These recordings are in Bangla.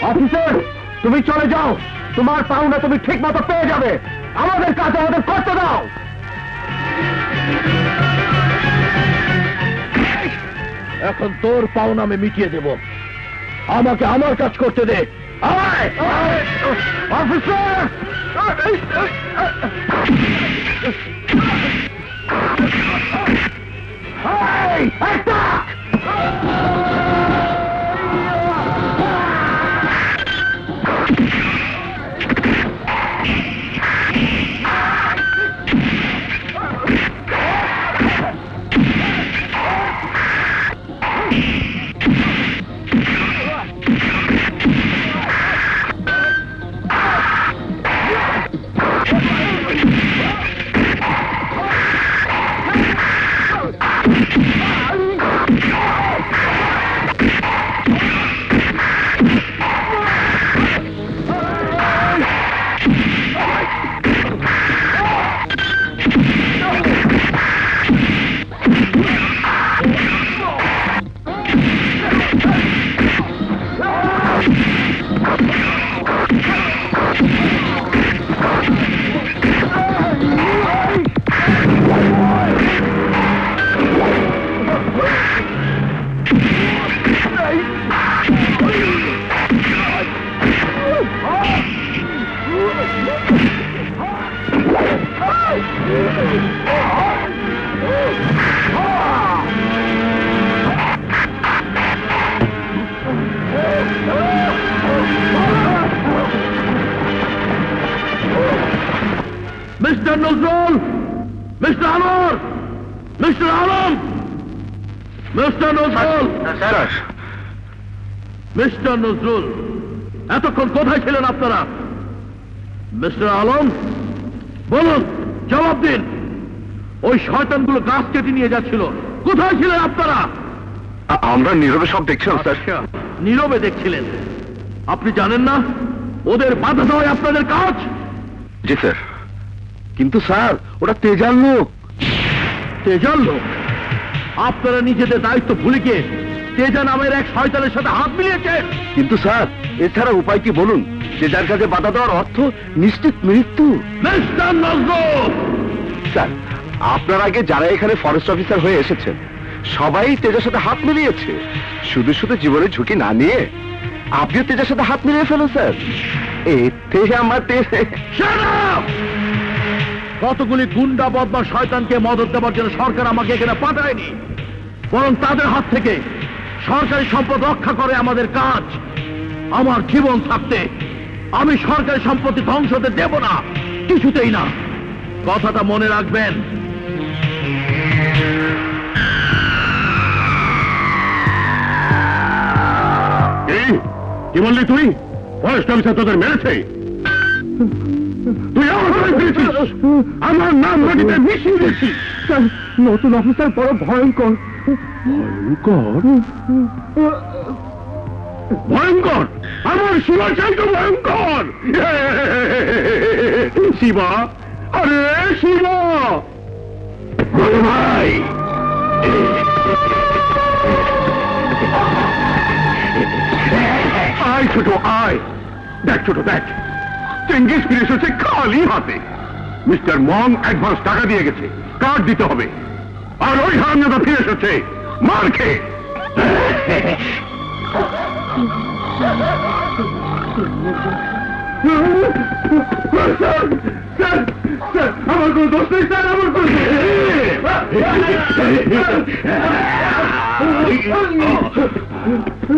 অফিসার, তুমি চলে যাও, তোমার পাওনা তুমি ঠিক মতো পেয়ে যাবে। আমাদের কাজ আমাদের করতে দাও। এখন তোর পাওনা আমি মিটিয়ে দেব, আমাকে আমার কাজ করতে দে। Officer, mister Nazrul, mister Anwar, mister Alam, mister Nazrul, mister Nazrul, এতক্ষণ কোথায় ছিলেন আপনারা? মিস্টার আলম, বলুন, জবাব দিন। ওই শয়তানগুলো গাছ কেটে নিয়ে যাচ্ছিল, কোথায় ছিলেন আপনারা? আমরা নীরবে সব দেখছিলাম স্যার। নীরবে দেখছিলেন? আপনি জানেন না ওদের বাধা দেওয়াই আপনাদের কাজ? জি স্যার। কিন্তু স্যার, ওটা তেজাল লোক। তেজাল লোক? আপনারা নিজেদের দায়িত্ব ভুলে গিয়ে তেজা নামের এক শয়তানের সাথে হাত মিলিয়েছেন। কিন্তু স্যার, এছাড়া উপায় কি বলুন? তেজার কাছে বাধা দেওয়ার অর্থ নিশ্চিত মৃত্যু। মিস্টার নজরুল, স্যার, আপনার আগে যারা এখানে ফরেস্ট অফিসার হয়ে এসেছেন সবাই তেজার সাথে হাত মিলিয়েছে। শুধু শুধু জীবনের ঝুঁকি না নিয়ে আপনিও তেজার সাথে হাত মিলিয়ে ফেলুন স্যার। এতে আমার কতগুলি গুন্ডা বদমাশ শয়তানকে মদত দেওয়ার জন্য সরকার আমাকে এখানে পাঠায়নি, বরং তাদের হাত থেকে সরকারি সম্পদ রক্ষা করে আমাদের কাজ। আমার জীবন থাকতে আমি সরকারি সম্পত্তি ধ্বংস হতে দেব না, কিছুতেই না। কথাটা মনে রাখবেন। কি বললি তুই? ফরেস্ট অফিসার তোদের মেরেছে? তুই আমার নাম মাটিতে মিশিয়ে দিয়েছিস। নতুন অফিসার বড় ভয়ঙ্কর। ভয়ঙ্কর? ভয়ঙ্কর? আমার শিবা চাইতো ভয়ঙ্কর। শিবা, আরে শিবা ভাই, আয় ছোট, আয়। দেখ ছোট, দেখ, চেঙ্গিস ফিরে এসেছে খালি হাতে। মিস্টার মং অ্যাডভান্স টাকা দিয়ে গেছে, কার্ড দিতে হবে। আর ওই হারামজাদা ফিরে এসেছে মার খেয়ে। আমার কোন দোষ নেই স্যার, আমার কোন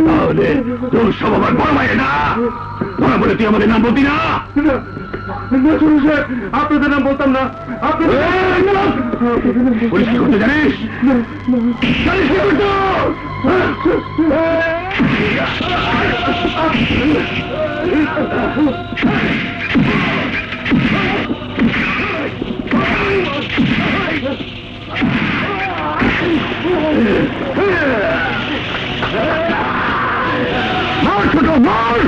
তাহলে তোর সব আমার বড় ভাই না? বড় বলে তুই আমাদের নাম বলতি না? আপনাদের নাম বলতাম না। পুলিশ কি করতে জানিস? জানিস কি করতো? মার মার ছোট মার।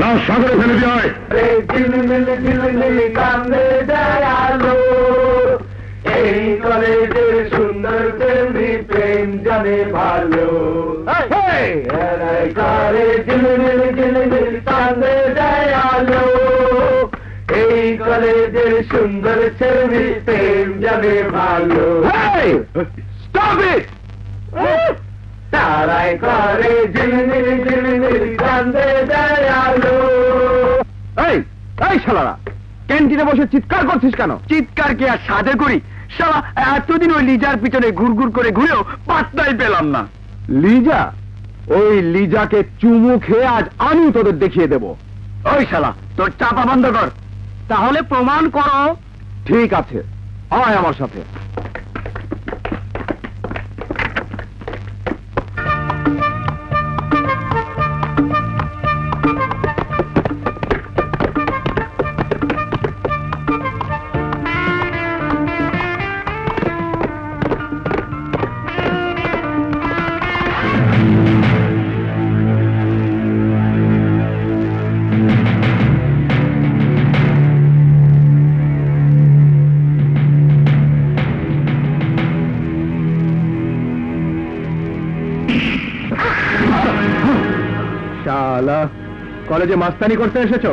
লাশ সাগরে ফেলে দিয়ে কান্দে দয়ালো এই কলেজের সুন্দর প্রেমী প্রেম জানে ভালো করে ঝিলমিল কান্দে দয়ালো এই কলেজের সুন্দর প্রেমী প্রেম জানে ভালো স্টপ ইট। তারাই করে ঝিলমিল কান্দে দয়ালো। এই এই শালারা ক্যান্টিনে বসে চিৎকার করছিস কেন? চিৎকার কি আর সাজে করি? শালা এতদিন ওই লিজার পিছনে ঘুরঘুর করে ঘুরেও পাত্তাই পেলাম না। লিজা? ওই লিজাকে চুমু খেয়ে আজ আমি তোদের দেখিয়ে দেব। ওই শালা তোর চাপা বন্ধ কর, তাহলে প্রমাণ করো। ঠিক আছে, আয় আমার সাথে। শালা কলেজে মাস্তানি করতে এসেছো?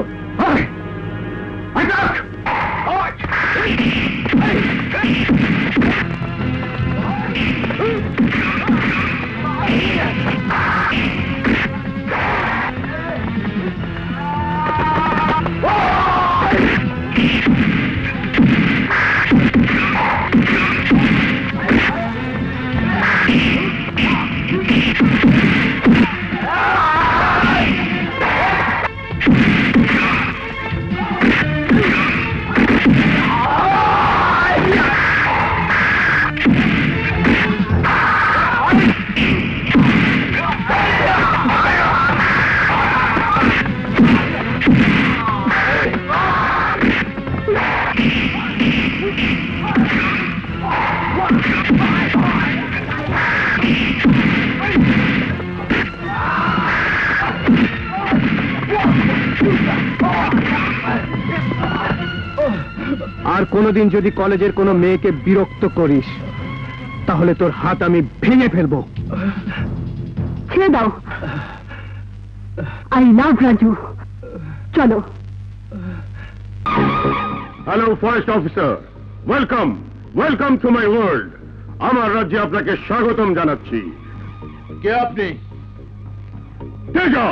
আর কোনোদিন যদি কলেজের কোনো মেয়েকে বিরক্ত করিস তাহলে তোর হাত আমি ভেঙে ফেলবো। ছেড়ে দাও, আই লাভ রাজু। চলো। Hello forest officer, welcome welcome to my world. আমার রাজ্যে আপনাকে স্বাগতম জানাচ্ছি। কে আপনি? তেজা।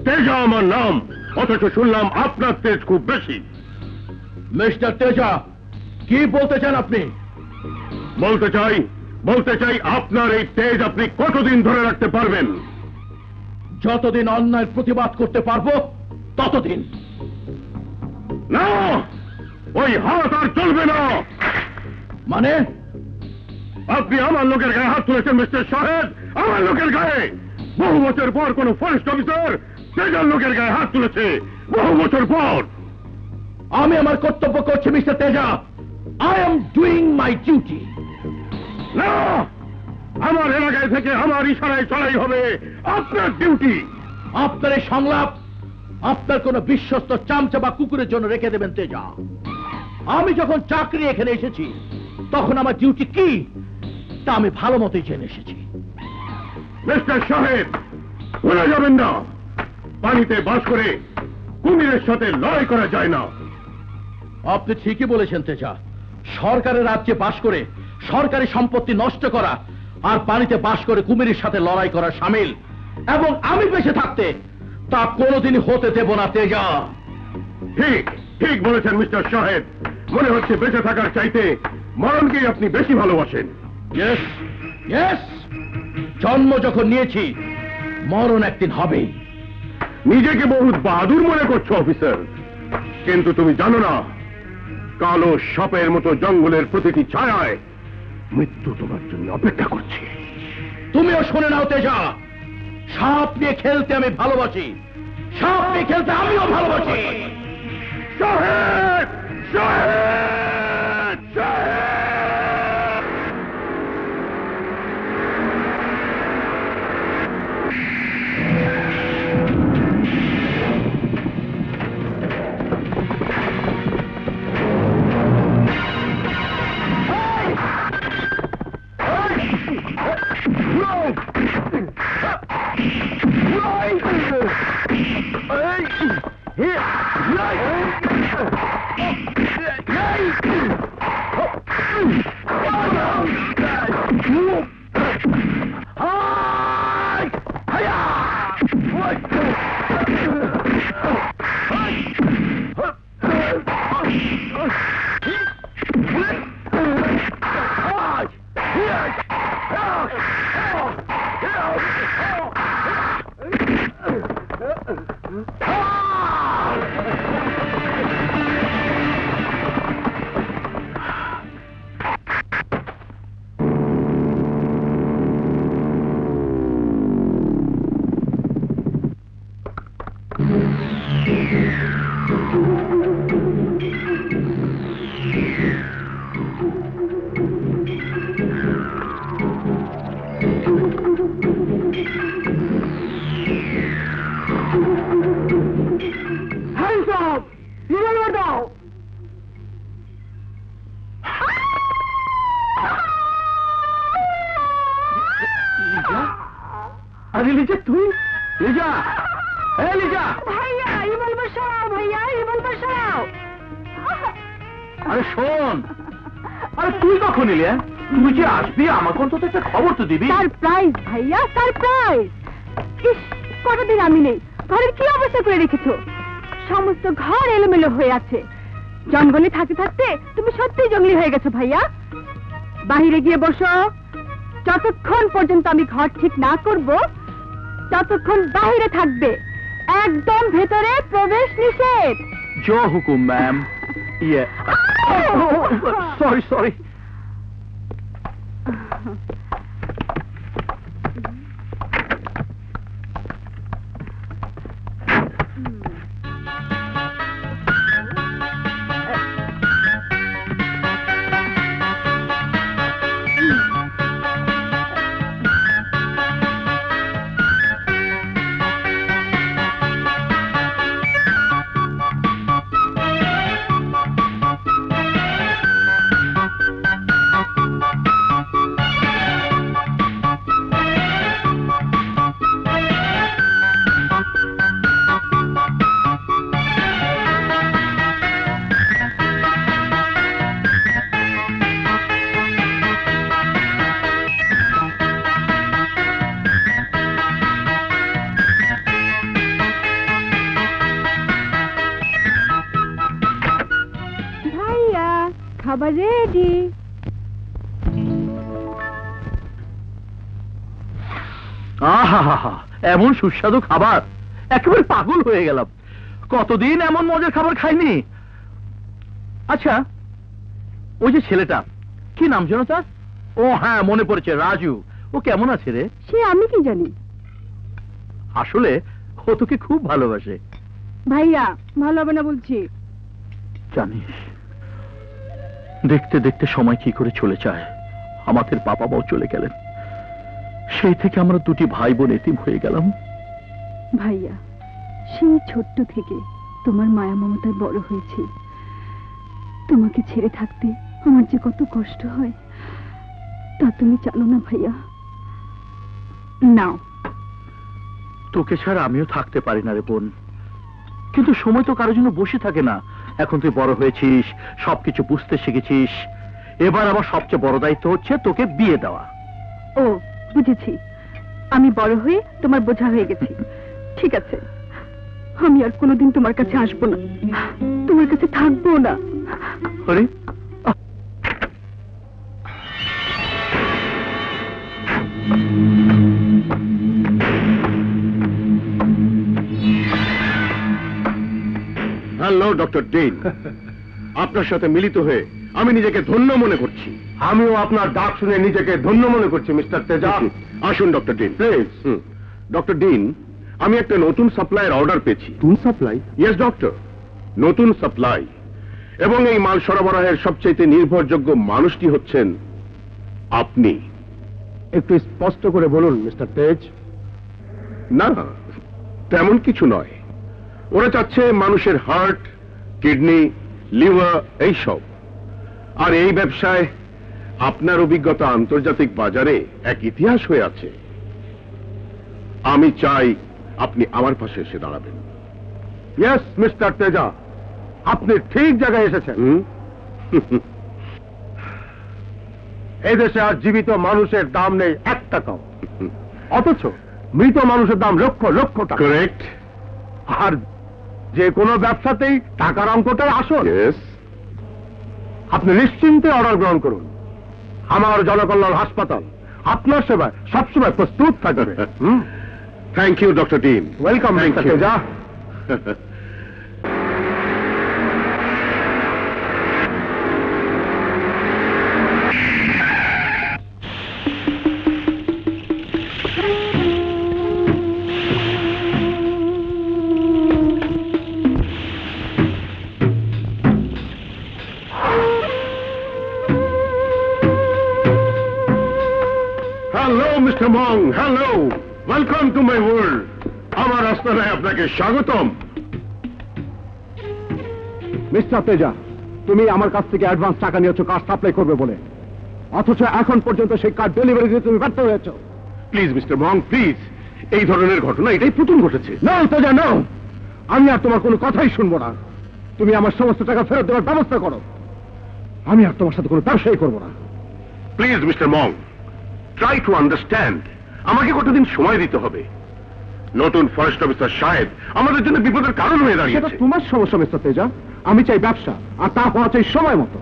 তেজা আমার নাম, অথচ শুনলাম আপনার তেজ খুব বেশি। মিস্টার তেজা, কি বলতে চান আপনি? বলতে চাই আপনার এই তেজ আপনি কতদিন ধরে রাখতে পারবেন? যতদিন অন্যায়ের প্রতিবাদ করতে পারবো ততদিন। না, ওই হাত আর চলবে না। মানে? আপনি আমার লোকের গায়ে হাত তুলেছেন মিস্টার শাহেদ, আমার লোকের গায়ে। বহু বছর পর কোন ফরেস্ট অফিসার তেজার লোকের গায়ে হাত তুলেছে, বহু বছর পর। আমি আমার কর্তব্য করছি mister Teja. I am doing my duty. না, আমার এলাকায় থেকে আমার ইশারায় চলাই হবে আপনার ডিউটি। আপনার এই সংলাপ আপনার কোন বিশ্বস্ত চামচা বা কুকুরের জন্য রেখে দেবেন তেজা। আমি যখন চাকরি এখানে এসেছি তখন আমার ডিউটি কি তা আমি ভালো মতোই জেনে এসেছি। মিস্টার সাহেব, ভুলে যাবেন না, পানিতে বাস করে কুমিরের সাথে লড়াই করা যায় না। আপনি ঠিকই বলেছেন তেজা। সরকারের রাজ্যে বাস করে সরকারি সম্পত্তি নষ্ট করা আর পানিতে বাস করে কুমিরের সাথে লড়াই করা শামিল, এবং আমি বেঁচে থাকতে তা কোনোদিনই হতে দেব না তেজা। ঠিক ঠিক বলেছেন মিস্টার সাহেব। মনে হচ্ছে বেঁচে থাকার চাইতে মরণকেই আপনি বেশি ভালোবাসেন। ইয়েস ইয়েস, জন্ম যখন নিয়েছি মরণ একদিন হবেই। নিজেকে বহুত বাহাদুর মনে করছো অফিসার, কিন্তু তুমি জানো না কালো সাপের মতো জঙ্গলের প্রতিটি ছায়ায় মৃত্যু তোমার জন্য অপেক্ষা করছে। তুমিও শুনে নাও তেজা, সাপ নিয়ে খেলতে আমি ভালোবাসি, সাপ নিয়ে খেলতে আমিও ভালোবাসি। শহীদ! শহীদ! শহীদ! अरे लीजा तुम लीजा लीजा ভাইয়া ইবল বসাও, ভাইয়া ইবল বসাও। আরে শোন, আরে তুই কখন এলি? তুই যে আসবি আমাকে অন্তত একটা খবর তো দিবি। সারপ্রাইজ ভাইয়া, সারপ্রাইজ। ইস, কতদিন আমি নেই, ঘরের কি অবস্থা করে রেখেছো? সমস্ত ঘর এলোমেলো হয়ে আছে। জঙ্গলে থাকতে থাকতে তুমি সত্যি জঙ্গলি হয়ে গেছো ভাইয়া। বাহিরে গিয়ে বসো। যতক্ষণ পর্যন্ত আমি ঘর ঠিক না করব ততক্ষণ বাহিরে থাকবে, একদম ভেতরে প্রবেশ নিষেধ। जो हुकुम मैम। ये सॉरी सॉरी। খাবার রেডি। আহা, এমন সুস্বাদু খাবার, একেবারে পাগল হয়ে গেলাম। কতদিন এমন মজার খাবার খাইনি। আচ্ছা, ওই যে ছেলেটা, কি নাম যেন তার? ও হ্যাঁ, মনে পড়েছে, রাজু। ও কেমন আছে রে? সে আমি কি জানি। আসলে ও তোকে খুব ভালোবাসে। ভাইয়া ভালো হবে না বলছি। জানিস, দেখতে দেখতে সময় কি করে চলে যায়। আমাদের বাবা মাও চলে গেলেন, সেই থেকে আমরা দুটি ভাই বোন এতিম হয়ে গেলাম। ভাইয়া, সেই ছোট্ট থেকে তোমার মায়া মমতায় বড় হয়েছি। তোমাকে ছেড়ে থাকতে আমার যে কত কষ্ট হয় তা তুমি জানো না ভাইয়া। নাও। তোকে ছাড়া আমিও থাকতে পারি না রে বোন, কিন্তু সময় তো কারোর জন্য বসে থাকে না। এখন তুই বড় হয়েছিস, সবকিছু বুঝতে শিখেছিস, এবার আমার সবচেয়ে বড় দায়িত্ব হচ্ছে তোকে বিয়ে দেওয়া। ও বুঝেছি, আমি বড় হয়ে তোমার বোঝা হয়ে গেছি। ঠিক আছে, আমি আর কোনোদিন তোমার কাছে আসবো না, তোমার কাছে থাকবো না। আরে হ্যালো ডক্টর ডিন, আপনার সাথে মিলিত হয়ে আমি নিজেকে ধন্য মনে করছি। আমিও আপনার ডাক শুনে নিজেকে ধন্য মনে করছি মিস্টার তেজা। আসুন doctor dean please. Doctor dean, আমি একটা নতুন সাপ্লাইয়ের অর্ডার পেয়েছি। নতুন সাপ্লাই? ইয়েস ডক্টর, নতুন সাপ্লাই। এবং এই মাল সরবরাহের সবচেয়ে নির্ভরযোগ্য মানুষটি হচ্ছেন আপনি। একটু স্পষ্ট করে বলুন মিস্টার তেজ। না, তেমন কিছু নয়। ওরা চাচ্ছে মানুষের হার্ট, কিডনি, লিভার এইসব। আর এই ব্যবসায় আপনার অভিজ্ঞতা আন্তর্জাতিক বাজারে এক ইতিহাস হয়ে আছে। আমি চাই আপনি আমার পাশে এসে দাঁড়াবেন। ইয়েস মিস্টার তেজা, আপনি ঠিক জায়গায় এসেছেন। এই দেশে আর জীবিত মানুষের দাম নেই 1 টাকাও, অথচ মৃত মানুষের দাম লক্ষ লক্ষ টাকা। কারেক্ট। আর যে কোনো ব্যবসাতেই টাকার অঙ্কটাই আসল। আপনি নিশ্চিন্তে অর্ডার গ্রহণ করুন। আমার জনকল্যাণ হাসপাতাল আপনার সেবায় সবসময় প্রস্তুত থাকবে। Thank you doctor Dean. Welcome mister Teja. Hello mister Mong, hello, welcome to my world. আমার আস্তানায় আপনাকে স্বাগতম। মিস্টার তেজা, তুমি আমার কাছ থেকে অ্যাডভান্স টাকা নিয়েছো কার্ড সাপ্লাই করবে বলে, অথচ এখন পর্যন্ত সেই কার্ড ডেলিভারি দিতে তুমি ব্যর্থ হয়েছ। প্লিজ মিস্টার মং, প্লিজ, এই ধরনের ঘটনা এটাই প্রথম ঘটেছে। না তেজা, না, আমি আর তোমার কোনো কথাই শুনবো না। তুমি আমার সমস্ত টাকা ফেরত দেওয়ার ব্যবস্থা করো। আমি আর তোমার সাথে কোনো ব্যবসাই করবো না। Please mister Mong, try to understand. আমাকে কতদিন সময় দিতে হবে। নতুন ফরেস্ট অফিসার সাহেব আমাদের জন্য বিপদের কারণ হয়ে দাঁড়িয়েছে। সেটা তোমার সমস্যা মিস্টার তেজা। আমি চাই ব্যবসা, আর তা হওয়া চাই সময় মতো।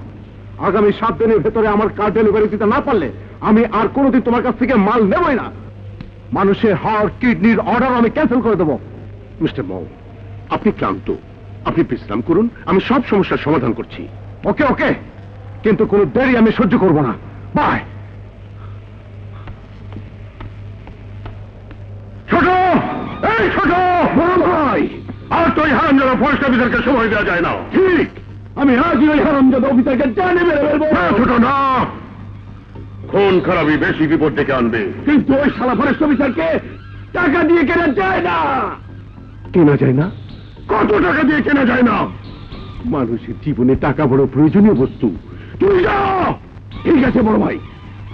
আগামী 7 দিনের ভেতরে আমার কার্ড ডেলিভারি দিতে না পারলে আমি আর কোনোদিন তোমার কাছ থেকে মাল নেবই না। মানুষের হার্ট, কিডনির অর্ডার আমি ক্যান্সেল করে দেবো। মিস্টার মৌ, আপনি ক্লান্ত, আপনি বিশ্রাম করুন, আমি সব সমস্যার সমাধান করছি। ওকে ওকে, কিন্তু কোনো দেরি আমি সহ্য করব না। বাই। ছোট, এই ছোট, বড় ভাই, আর তো ওই হারামজাদা ফরেস্ট অফিসারকে সময় দেওয়া যায় না। ঠিক, আমি আজই ওই হারামজাদা অফিসারকে জানে মেরে ফেলবো। ছোট না, খুন খারাপই বেশি বিপদ ডেকে আনবে। কিন্তু ওই শালা ফরেস্ট অফিসারকে টাকা দিয়ে কেনা যায় না। কেনা যায় না? কত টাকা দিয়ে কেনা যায় না? মানুষের জীবনে টাকা বড় প্রয়োজনীয় বস্তু। তুমি যাও। ঠিক আছে বড় ভাই,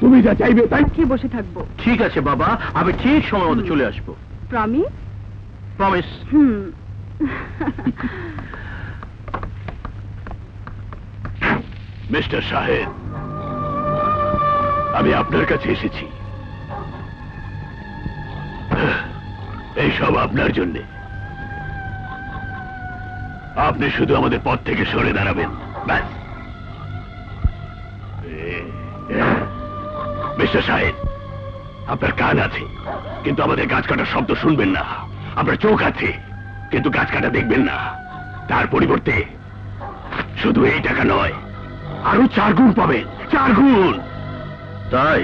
তুমি যা চাইবে তাই। কি বসে থাকবো? ঠিক আছে বাবা, আমি ঠিক সময় মতো চলে আসবো। প্রমিস? প্রমিস। মিস্টার সাহেব, আমি আপনার কাছে এসেছি। এইসব আপনার জন্যে। আপনি শুধু আমাদের পথ থেকে সরে দাঁড়াবেন, ব্যাস। মিস্টার সাহেব, আপনার কান আছে কিন্তু আমাদের গাছ কাটার শব্দ শুনবেন না। আপনার চোখ আছে কিন্তু গাছ কাটা দেখবেন না। তার পরিবর্তে শুধু এই টাকা নয়, আরো 4 গুণ পাবেন। 4 গুণ। তাই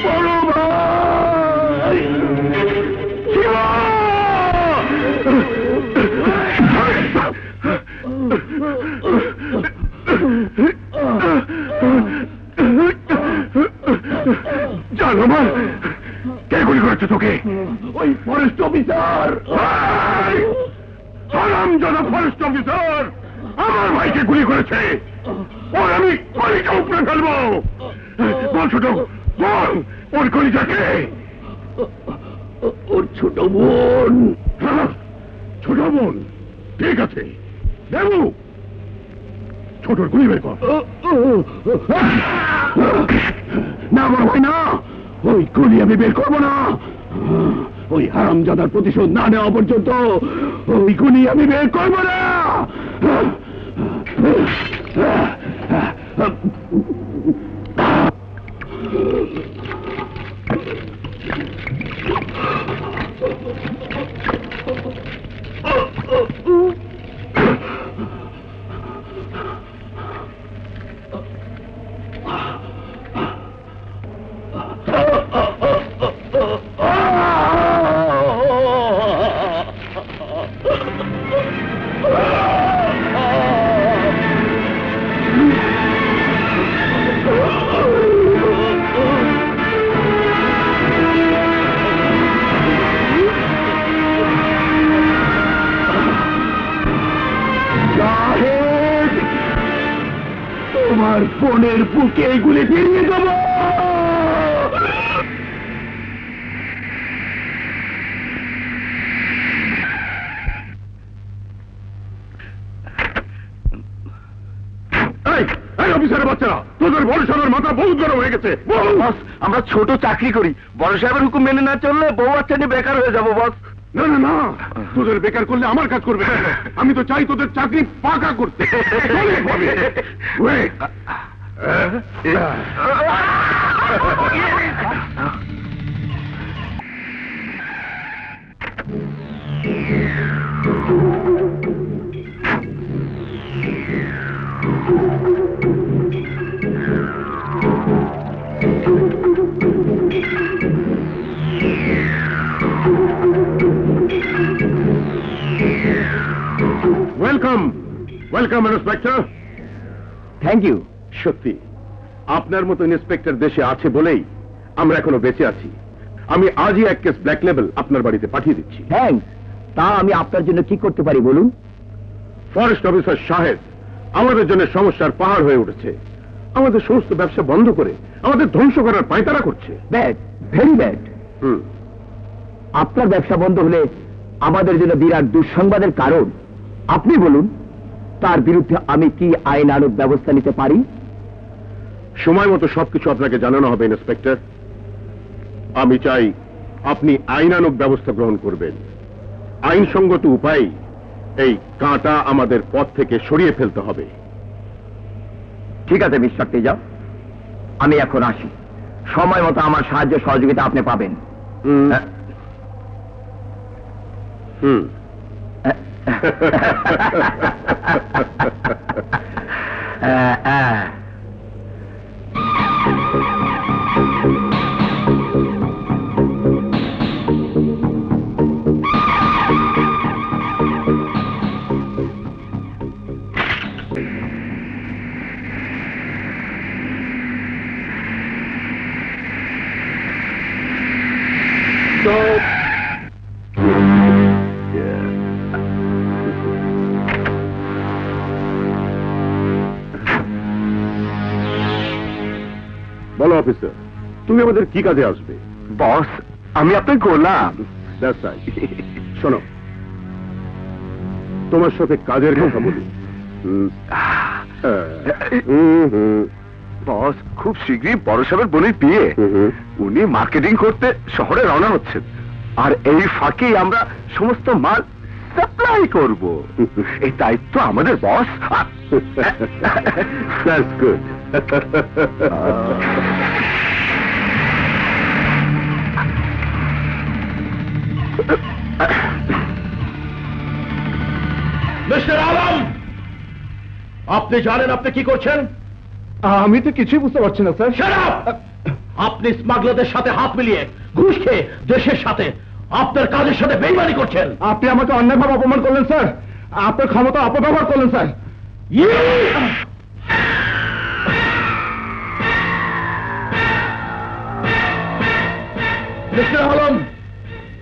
বড় ভাই শিবা! জান আমার, কে গুলি করেছে তোকে? ওই ফরেস্ট অফিসার, হারামজাদা ফরেস্ট অফিসার আমার ভাইকে গুলি করেছে। ওর আমি কলিজা উপরে ফেলবো। বল ছোট, বল ওর কলিজাকে। ওর ছোট বোন। ছোট বোন, ঠিক আছে দেবু, ছোটর গুলি বের কর। না বড় ভাই না, ওই গুলি আমি বের করবো না। ওই হারামজাদার প্রতিশোধ না নেওয়া পর্যন্ত ওই গুলি আমি বের করবো না। তোমার বোনের বুকে গুলি ফিরিয়ে দেব। অফিসারের বাচ্চারা, তোদের বড় সাহেবের মাথা বহুত গরম হয়ে গেছে। বস, আমরা ছোট চাকরি করি, বড় সাহেবের হুকুম মেনে না চললে বউ বাচ্চা নিয়ে বেকার হয়ে যাবো বস। না না না, তোদের বেকার করলে আমার কাজ করবে। আমি তো চাই তোদের চাকরি পাকা করতে। Welcome, welcome inspector. Thank you. সত্যি আপনার মতো ইন্সপেক্টর দেশে আছে বলেই আমরা এখনো বেঁচে আছি। আমি আজই এক কেস ব্ল্যাক লেবেল আপনার বাড়িতে পাঠিয়ে দিচ্ছি। থ্যাঙ্কস। তা আমি আপনার জন্য কি করতে পারি বলুন? ফরেস্ট অফিসার সাহেব আমাদের জন্য সমস্যার পাহাড় হয়ে উঠেছে। আমাদের সমস্ত ব্যবসা বন্ধ করে আমাদের ধ্বংস করার পায়তারা করছে। Bad, very bad. আপনার ব্যবসা বন্ধ হলে আমাদের জন্য বিরাট দুঃসংবাদের কারণ। আপনি বলুন, তার বিরুদ্ধে আমি কি আইনানুগ ব্যবস্থা নিতে পারি? সময় মতো সবকিছু আপনাকে জানানো হবে ইন্সপেক্টর। আমি চাই আপনি আইনানুগ ব্যবস্থা গ্রহণ করবেন। আইনসঙ্গত উপায়ে এই কাঁটা আমাদের পথ থেকে সরিয়ে ফেলতে হবে। ঠিক আছে মিস্টার তেজা, আমি এখন আসি। সময় মতো আমার সাহায্য সহযোগিতা আপনি পাবেন। বলো অফিসার, তুমি আমাদের কি কাজে আসবে? বস, আমি আপনার গোলাম। শোনো, তোমার সাথে কাজের কথা বলি। বস, খুব শীঘ্রই বড় সাহেবের বোনের বিয়ে। উনি মার্কেটিং করতে শহরে রওনা হচ্ছেন, আর এই ফাঁকেই আমরা সমস্ত মাল সাপ্লাই করব। এই দায়িত্ব আমাদের বস। That's good. মিস্টার আলম, আপনি জানেন আপনি কি করছেন? আমি তো কিছুই বুঝতে পারছি না স্যার। Shut up! আপনি স্মাগলারদের সাথে হাত মিলিয়ে ঘুষ খেয়ে দেশের সাথে আপনার কাজের সাথে বেইমানি করছেন। আপনি আমাকে অন্যায়ভাবে অপমান করলেন স্যার, আপনার ক্ষমতা অপব্যবহার করলেন স্যার। মিস্টার আলম,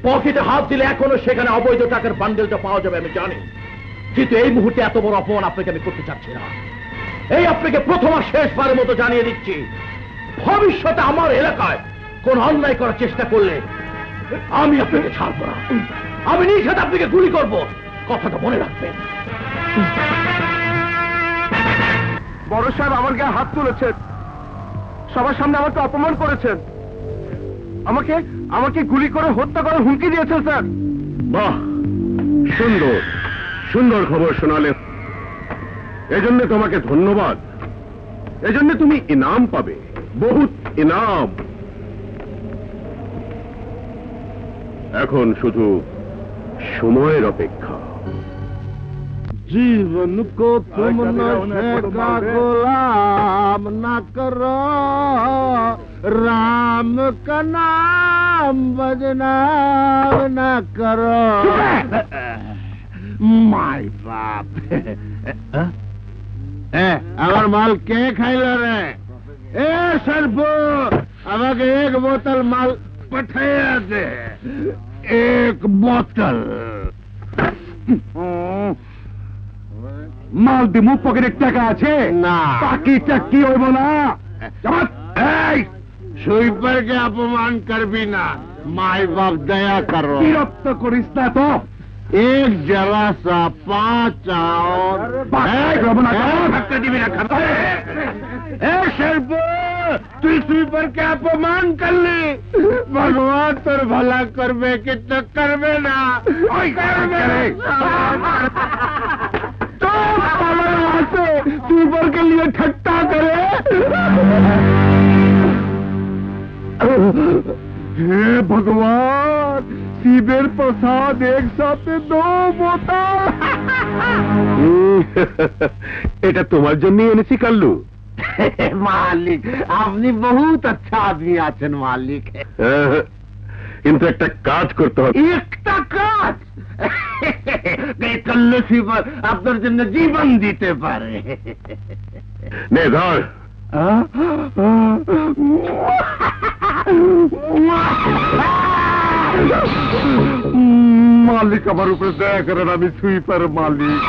পকেটে হাত দিলে এখনো সেখানে অবৈধ টাকার বান্ডেলটা পাওয়া যাবে আমি জানি, কিন্তু এই মুহূর্তে এত বড় অপমান আপনাকে আমি করতে চাচ্ছি না। এই আপনাকে প্রথম আর শেষবারের মতো জানিয়ে দিচ্ছি, ভবিষ্যতে আমার এলাকায় কোন অন্যায় করার চেষ্টা করলে আমি আপনাকে ছাড়বো না, আমি নিজ হাতে আপনাকে গুলি করব, কথাটা মনে রাখবেন। বড় সাহেব আমার গায়ে হাত তুলেছেন, সবার সামনে আমাকে অপমান করেছেন, আমাকে আমাকে গুলি করে হত্যা করার হুমকি দিয়েছেন স্যার। বাহ, সুন্দর সুন্দর খবর শোনালে, এজন্য তোমাকে ধন্যবাদ। এজন্য তুমি ইনাম পাবে, বহুত ইনাম। এখন শুধু সময়ের অপেক্ষা। जीवन को तुम नशे का गुलाम न करो, राम का नाम बदनाम न करो। माय बाप, আমার মাল কে খাইল রে? এ সর্বু, আমাকে এক বোতল মাল পাঠাইয়া দে, এক বোতল। মাল দিমু, পকেটে টাকা আছে না, বাকিটা কি হইব না? এই সুইপারকে অপমান করবি না, মাই বাপ দয়া করো। বিরক্ত করিস না তো। एक जरा सा 5 और धक्का दिबी ना खाता। ए शेरपू, তুই সুইপারকে অপমান করলি, ভগবান তোর ভালা করবে কিন্তু করবে না। सुपर के लिए ठट्टा करे। हे भगवान, शिवेर प्रसाद एक साथ 2 बोतल। এটা তোমার জন্যই এনেছি কাল্লু। मालिक, আপনি बहुत अच्छा आदमी আছেন मालिक। কিন্তু একটা কাজ করতে হবে। একটা কাজ? কাল্লু শিবর আপনার জন্য জীবন দিতে পারে। নে ধর। মালিক আমার উপরে দয়া করেন, আমি সুইপার মালিক।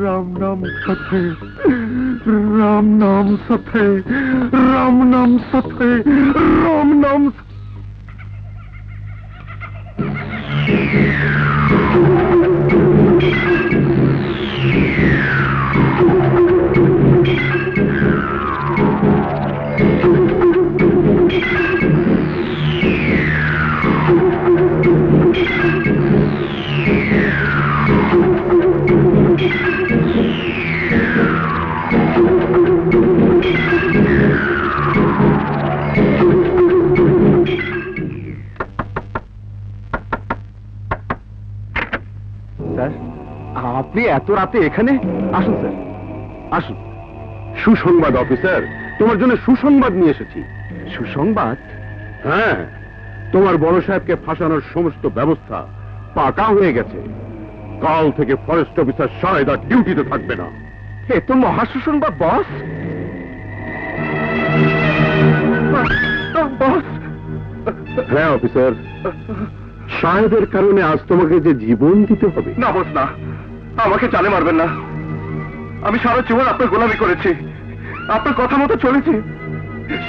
রাম নাম সথে, রাম নাম সথে, রাম নাম সথে, রাম নাম। আপনি এত রাতে এখানে? আসুন স্যার, আসুন। সুসংবাদ অফিসার, তোমার জন্য সুসংবাদ নিয়ে এসেছি। সুসংবাদ? হ্যাঁ, তোমার বড় সাহেবকে ফাঁসানোর সমস্ত ব্যবস্থা পাকা হয়ে গেছে। কাল থেকে ফরেস্ট অফিসার শাহেদ আর ডিউটিতে থাকবে না। এ তো মহা সুসংবাদ বস। হ্যাঁ অফিসার, শাহেদের কারণে আজ তোমাকে যে জীবন দিতে হবে। না বস না, আমাকে চালে মারবেন না। আমি সারা জীবন আপনার গোলামি করেছি, আপনার কথা মতো চলেছি।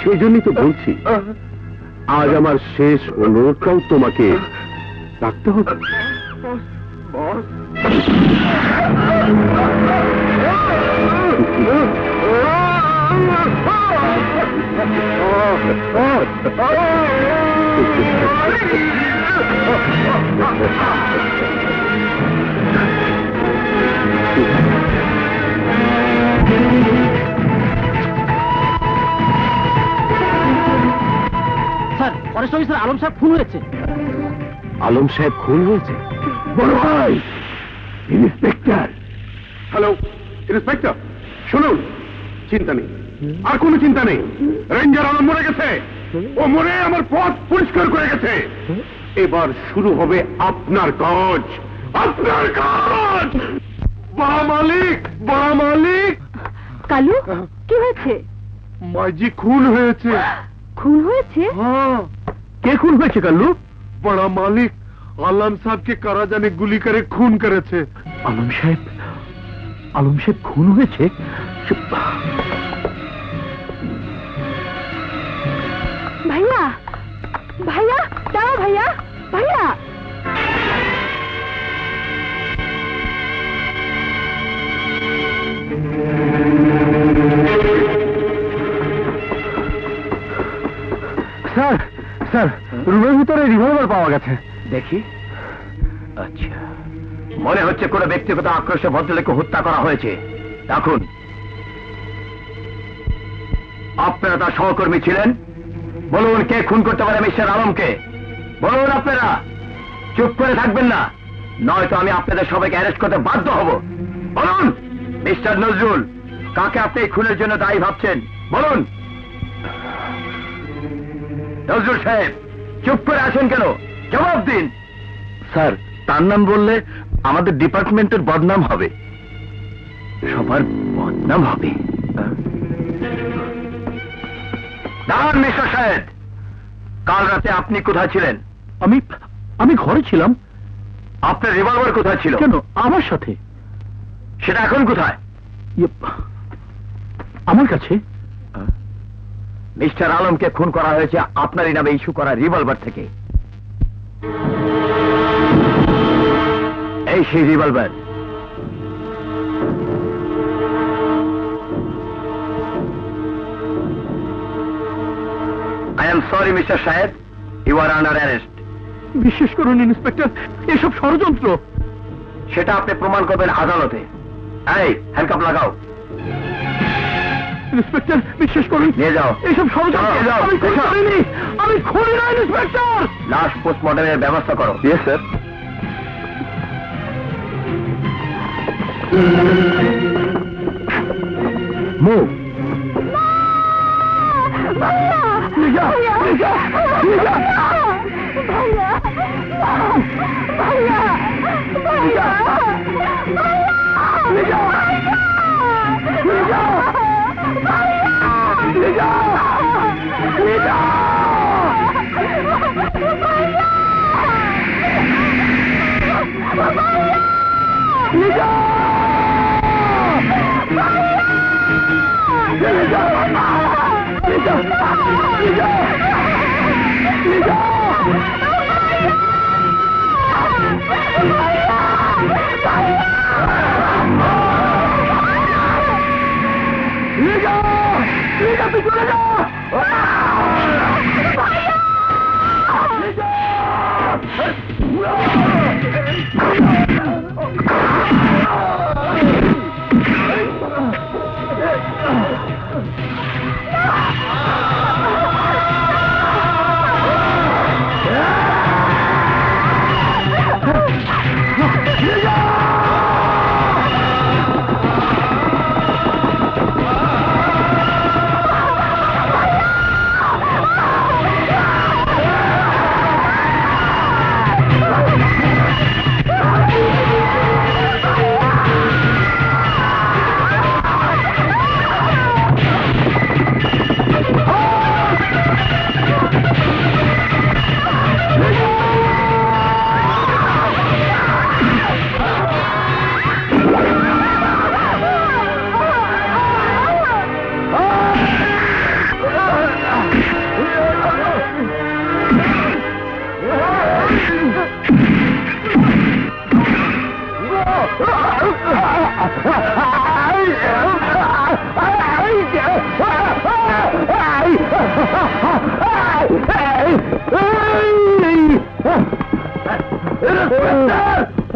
সেই জন্যই তো বলছি, আজ আমার শেষ অনুরোধটাও তোমাকে রাখতে হবে। স্যার, ফরেস্ট অফিসার আলম সাহেব খুন হয়েছে। আলম সাহেব খুন হয়েছে? বড় ভাই, ইন্সপেক্টর। হ্যালো ইন্সপেক্টর, শুনুন, চিন্তা নেই, আর কোনো চিন্তা নেই। রেঞ্জার আলম মরে গেছে, ও মরে আমার পথ পরিষ্কার করে গেছে। এবার শুরু হবে আপনার কাজ, আপনার কাজ। বড় মালিক, বড় মালিক। কালু, কি হয়েছে? মাঝি খুন হয়েছে। খুন হয়েছে? হ্যাঁ। কে খুন হয়েছে কাল্লু? বড় মালিক আলম সাহেবকে কারা জানে গুলি করে খুন করেছে। আলম সাহেব খুন হয়েছে? ভাইয়া, ভাইয়া, দাঁড়াও ভাইয়া, ভাইয়া। স্যার, স্যার, রুমের ভিতরে রিভলভার পাওয়া গেছে। দেখি। আচ্ছা, মনে হচ্ছে কোনো ব্যক্তিগত আক্রোশে ভদ্রলোককে হত্যা করা হয়েছে। দেখুন, আপনারা তার সহকর্মী ছিলেন। বলুন, কে খুন করতে পারে মিস্টার আলমকে? বলুন আপনারা, চুপ করে থাকবেন না, নয়তো আমি আপনাদের সবাইকে অ্যারেস্ট করতে বাধ্য হব। বলুন মিস্টার নজরুল, কাকে আপনি এই খুনের জন্য দায়ী ভাবছেন? বলুন। নজরুল সাহেব, চুপ করে আছেন কেন? জবাব দিন। স্যার, তার নাম বললে আমাদের ডিপার্টমেন্টের বদনাম হবে। সবার বদনাম হবে? দাঁড়ান মিস্টার সাহেব, কাল রাতে আপনি কোথায় ছিলেন? আমি ঘরে ছিলাম। আপনার রিভলভার কোথায় ছিল? কেন, আমার সাথে। সেটা এখন কোথায়? আমার কাছে। মিস্টার আলমকে খুন করা হয়েছে আপনারই নামে ইস্যু করা রিভলভার থেকে। এই সেই revolver. I am sorry, Mr. Shahid. You are under arrest. বিশ্বাস করুন ইন্সপেক্টর, এসব ষড়যন্ত্র। সেটা আপনি প্রমাণ করবেন আদালতে। এই, হ্যান্ডকাপ লাগাও। ইন্সপেক্টর, বিশ্বাস করুন, নিয়ে যাও। এসব ষড়যন্ত্র। আমি খুন করিনি, আমি খুনি না ইন্সপেক্টর। লাশ পোস্টমর্টমের ব্যবস্থা করো। Yes sir. মুভ।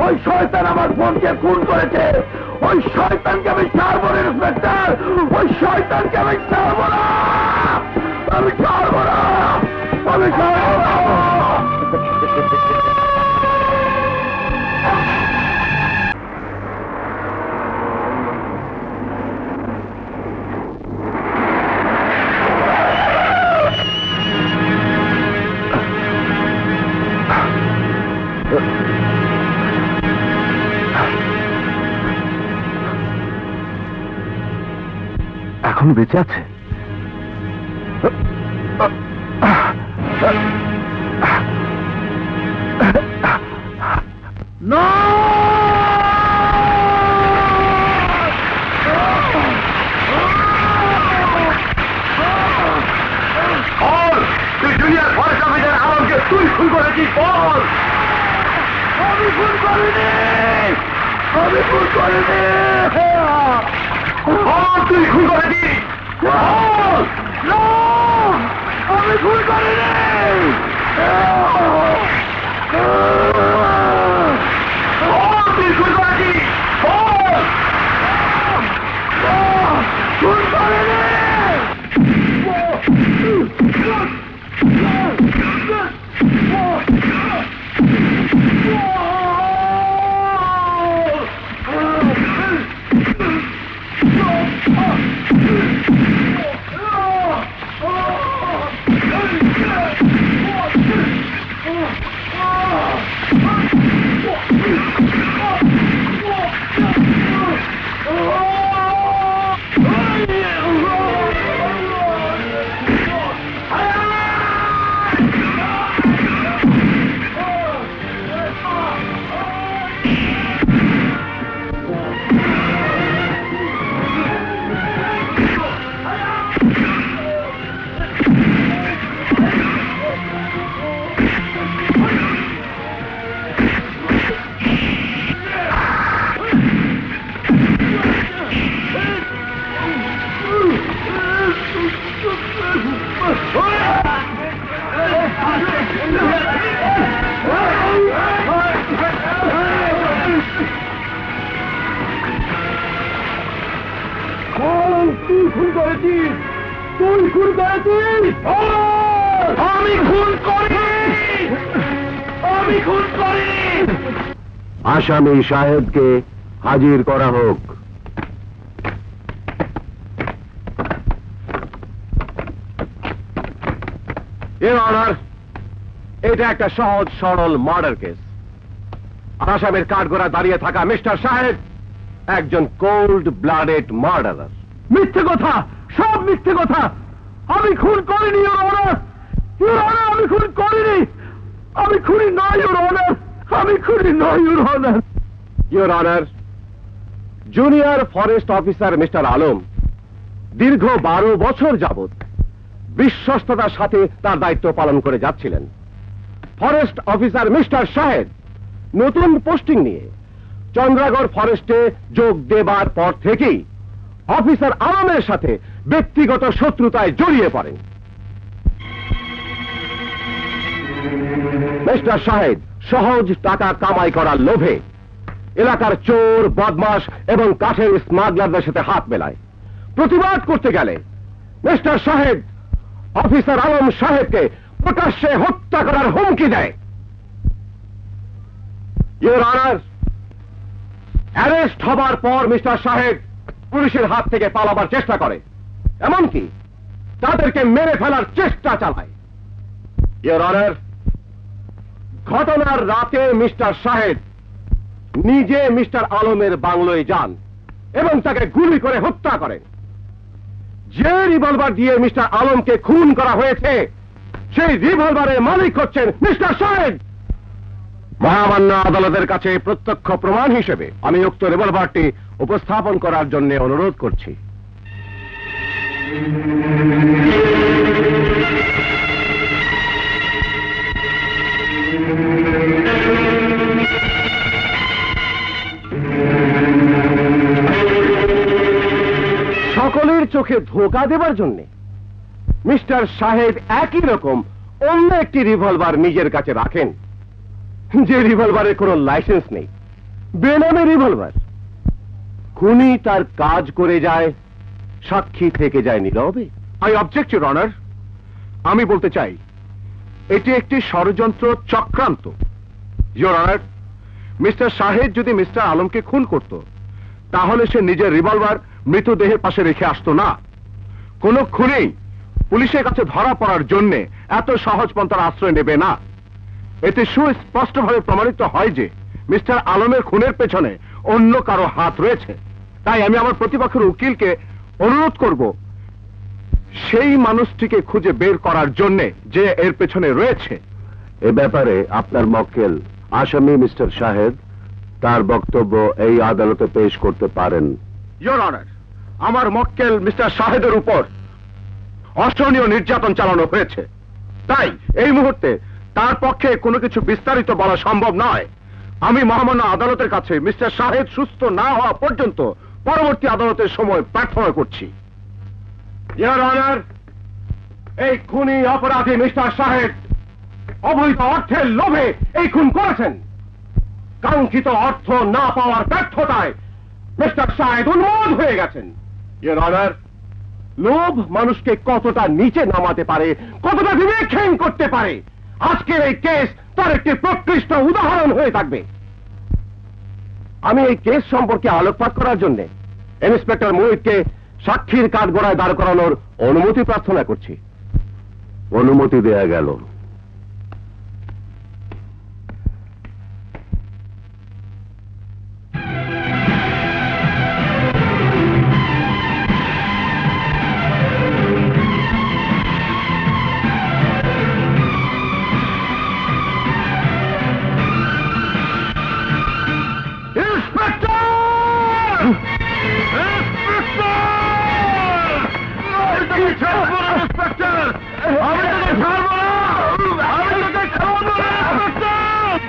ওই শয়তান আমার বোনকে খুন করেছে। ওই শয়তানকে আমি ছাড়বো না ইন্সপেক্টর, ওই শয়তানকে আমি ছাড়বো না, আমি ছাড়বো না, আমি ছাড়বো না। এখন বেঁচে আছে? না তুই জুনিয়র ফরেস্ট অফিসার আলমকে তুই খুন করেছিস বল। আমি খুন করিনি, আমি খুন করিনি। তুই খুন করেছিস বল। না আমি খুন করিনি। তুই খুন করেছিস বল। খুন করিনি। তুই খুন করেছিস, তুই খুন করেছিস। আমি খুন করিনি, আমি খুন করিনি। আসামি সাহেবকে হাজির করা হোক। ইওর অনার, এটা একটা সহজ সরল মার্ডার কেস। আসামের কাঠগড়ায় দাঁড়িয়ে থাকা মিস্টার সাহেব একজন কোল্ড ব্লাডেড মার্ডারার। মিথ্যে কথা, সব মিথ্যে কথা। আমি খুন করিনি ইওর অনার, ইওর অনার, আমি খুন করিনি। আমি খুনি নয় ইওর অনার, আমি খুনি নয় your honour. Your honour, junior forest officer mister Alam দীর্ঘ 12 বছর যাবৎ বিশ্বস্ততার সাথে তার দায়িত্ব পালন করে যাচ্ছিলেন। ফরেস্ট অফিসার মিস্টার সাহেব নতুন পোস্টিং নিয়ে চন্দ্রাগড় ফরেস্টে যোগ দেবার পর থেকেই অফিসার আলমের সাথে ব্যক্তিগত শত্রুতায় জড়িয়ে পড়েন। মিস্টার সাহেব সহজ টাকা কামাই করার লোভে এলাকার চোর, বদমাশ এবং কাঠের স্মাগলারদের সাথে হাত মেলায়। প্রতিবাদ করতে গেলে মিস্টার সাহেব অফিসার আলম সাহেবকে প্রকাশ্যে হত্যা করার হুমকি দেয়। ইওর অনার, অ্যারেস্ট হবার পর মিস্টার সাহেব পুলিশের হাত থেকে পালাবার চেষ্টা করে, এমনকি তাদেরকে মেরে ফেলার চেষ্টা চালায়। ইওর অনার, ঘটনার রাতে মিস্টার সাহেব নিজে মিস্টার আলমের বাংলোয় যান এবং তাকে গুলি করে হত্যা করেন। যে রিভলভার দিয়ে মিস্টার আলমকে খুন করা হয়েছে সেই রিভলভারের মালিক হচ্ছেন মিস্টার সাহেব। মহামান্য আদালতের কাছে প্রত্যক্ষ প্রমাণ হিসেবে আমি উক্ত রিভলভারটি উপস্থাপন করার জন্য অনুরোধ করছি। সকলের চোখে ধোঁকা দেবার জন্য মিস্টার সাহেব একই রকম অন্য একটি রিভলভার নিজের কাছে রাখেন, যে রিভলভারের কোনো লাইসেন্স নেই, বেনামে রিভলভার। খুনি তার কাজ করে যায়, সাক্ষী থেকে যায় নীরবে। I object your honour. আমি বলতে চাই এটি একটি ষড়যন্ত্র চক্রান্ত। ইওর অনার, মিস্টার সাহেব যদি মিস্টার আলমকে খুন করত তাহলে সে নিজের রিভলভার মৃতদেহের পাশে রেখে আসতো না। কোন খুনি পুলিশের কাছে ধরা পড়ার জন্য এত সহজ পন্থার আশ্রয় নেবে না। এতে সুস্পষ্টভাবে প্রমাণিত হয় যে মিস্টার আলমের খুনের পেছনে অন্য কারো হাত রয়েছে। তাই আমি আমার প্রতিপক্ষের উকিলকে অনুরোধ করব সেই মানুষটিকে খুঁজে বের করার জন্যে যে এর পেছনে রয়েছে। এ ব্যাপারে আপনার মক্কেল আসামি মিস্টার শাহেদ তার বক্তব্য এই আদালতে পেশ করতে পারেন। ইয়োর অনার, আমার মক্কেল মিস্টার শাহেদের উপর অসহনীয় নির্যাতন চালানো হয়েছে, তাই এই মুহূর্তে তার পক্ষে কোনো কিছু বিস্তারিত বলা সম্ভব নয়। আমি মহামান্য আদালতের কাছে মিস্টার শাহেদ সুস্থ না হওয়া পর্যন্ত পরবর্তী আদালতের সময় প্রার্থনা করছি। ইয়োর অনার, এই খুনি অপরাধী মিস্টার শাহেদ অবৈধ অর্থের লোভে এই খুন করেছেন। কাঙ্ক্ষিত অর্থ না পাওয়ার ব্যর্থতায় মিস্টার শাহেদ উন্মাদ হয়ে গেছেন। ইয়োর অনার, লোভ মানুষকে কতটা নিচে নামাতে পারে, কতটা বিবেকহীন করতে পারে, আজকের এই কেস তার একটি প্রকৃষ্ট উদাহরণ হয়ে থাকবে। আমি এই কেস সম্পর্কে আলোকপাত করার জন্য ইন্সপেক্টর মোহিতকে সাক্ষীর কাঠগড়ায় দাঁড় করানোর অনুমতি প্রার্থনা করছি। অনুমতি দেয়া গেল।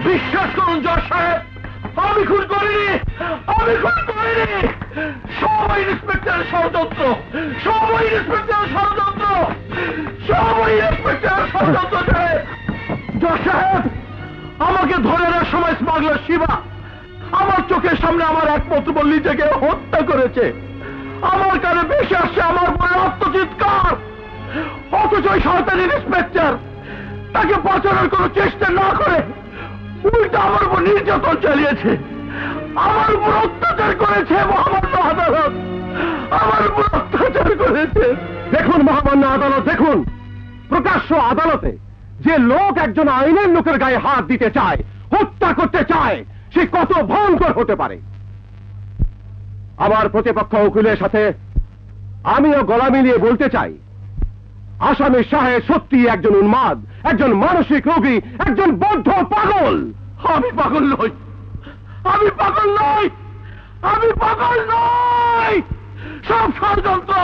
বিশ্বাস করুন জজ সাহেব, আমি খুন করিনি, আমি খুন করিনি। সবাই ইন্সপেক্টরের ষড়যন্ত্র, সবাই ইন্সপেক্টরের ষড়যন্ত্র, সবাই ইন্সপেক্টরের ষড়যন্ত্র। জজ সাহেব, আমাকে ধরে আনার সময় স্মাগলার শিবা আমার চোখের সামনে আমার একমাত্র নিজেকে হত্যা করেছে। আমার কানে বেশি আসছে আমার বড় আত্মচিৎকার, অথচ ওই শয়তানি ইন্সপেক্টর তাকে বাঁচানোর কোনো চেষ্টা না করে উল্টা আমার উপর নির্যাতন চালিয়েছে, আমার উপর অত্যাচার করেছে। মহামান্য আদালত আমার উপর অত্যাচার করেছে। দেখুন মহামান্য আদালত, দেখুন প্রকাশ্য আদালতে যে লোক একজন আইনের লোকের গায়ে হাত দিতে চায়, হত্যা করতে চায়, সে কত ভয়ঙ্কর হতে পারে। আমার প্রতিপক্ষ উকিলের সাথে আমিও গলা মিলিয়ে বলতে চাই, আসামি সাহেব সত্যি একজন উন্মাদ, একজন মানসিক রোগী, একজন বদ্ধ পাগল। আমি পাগল নই, আমি পাগল নই, আমি পাগল নই। সব ষড়যন্ত্র,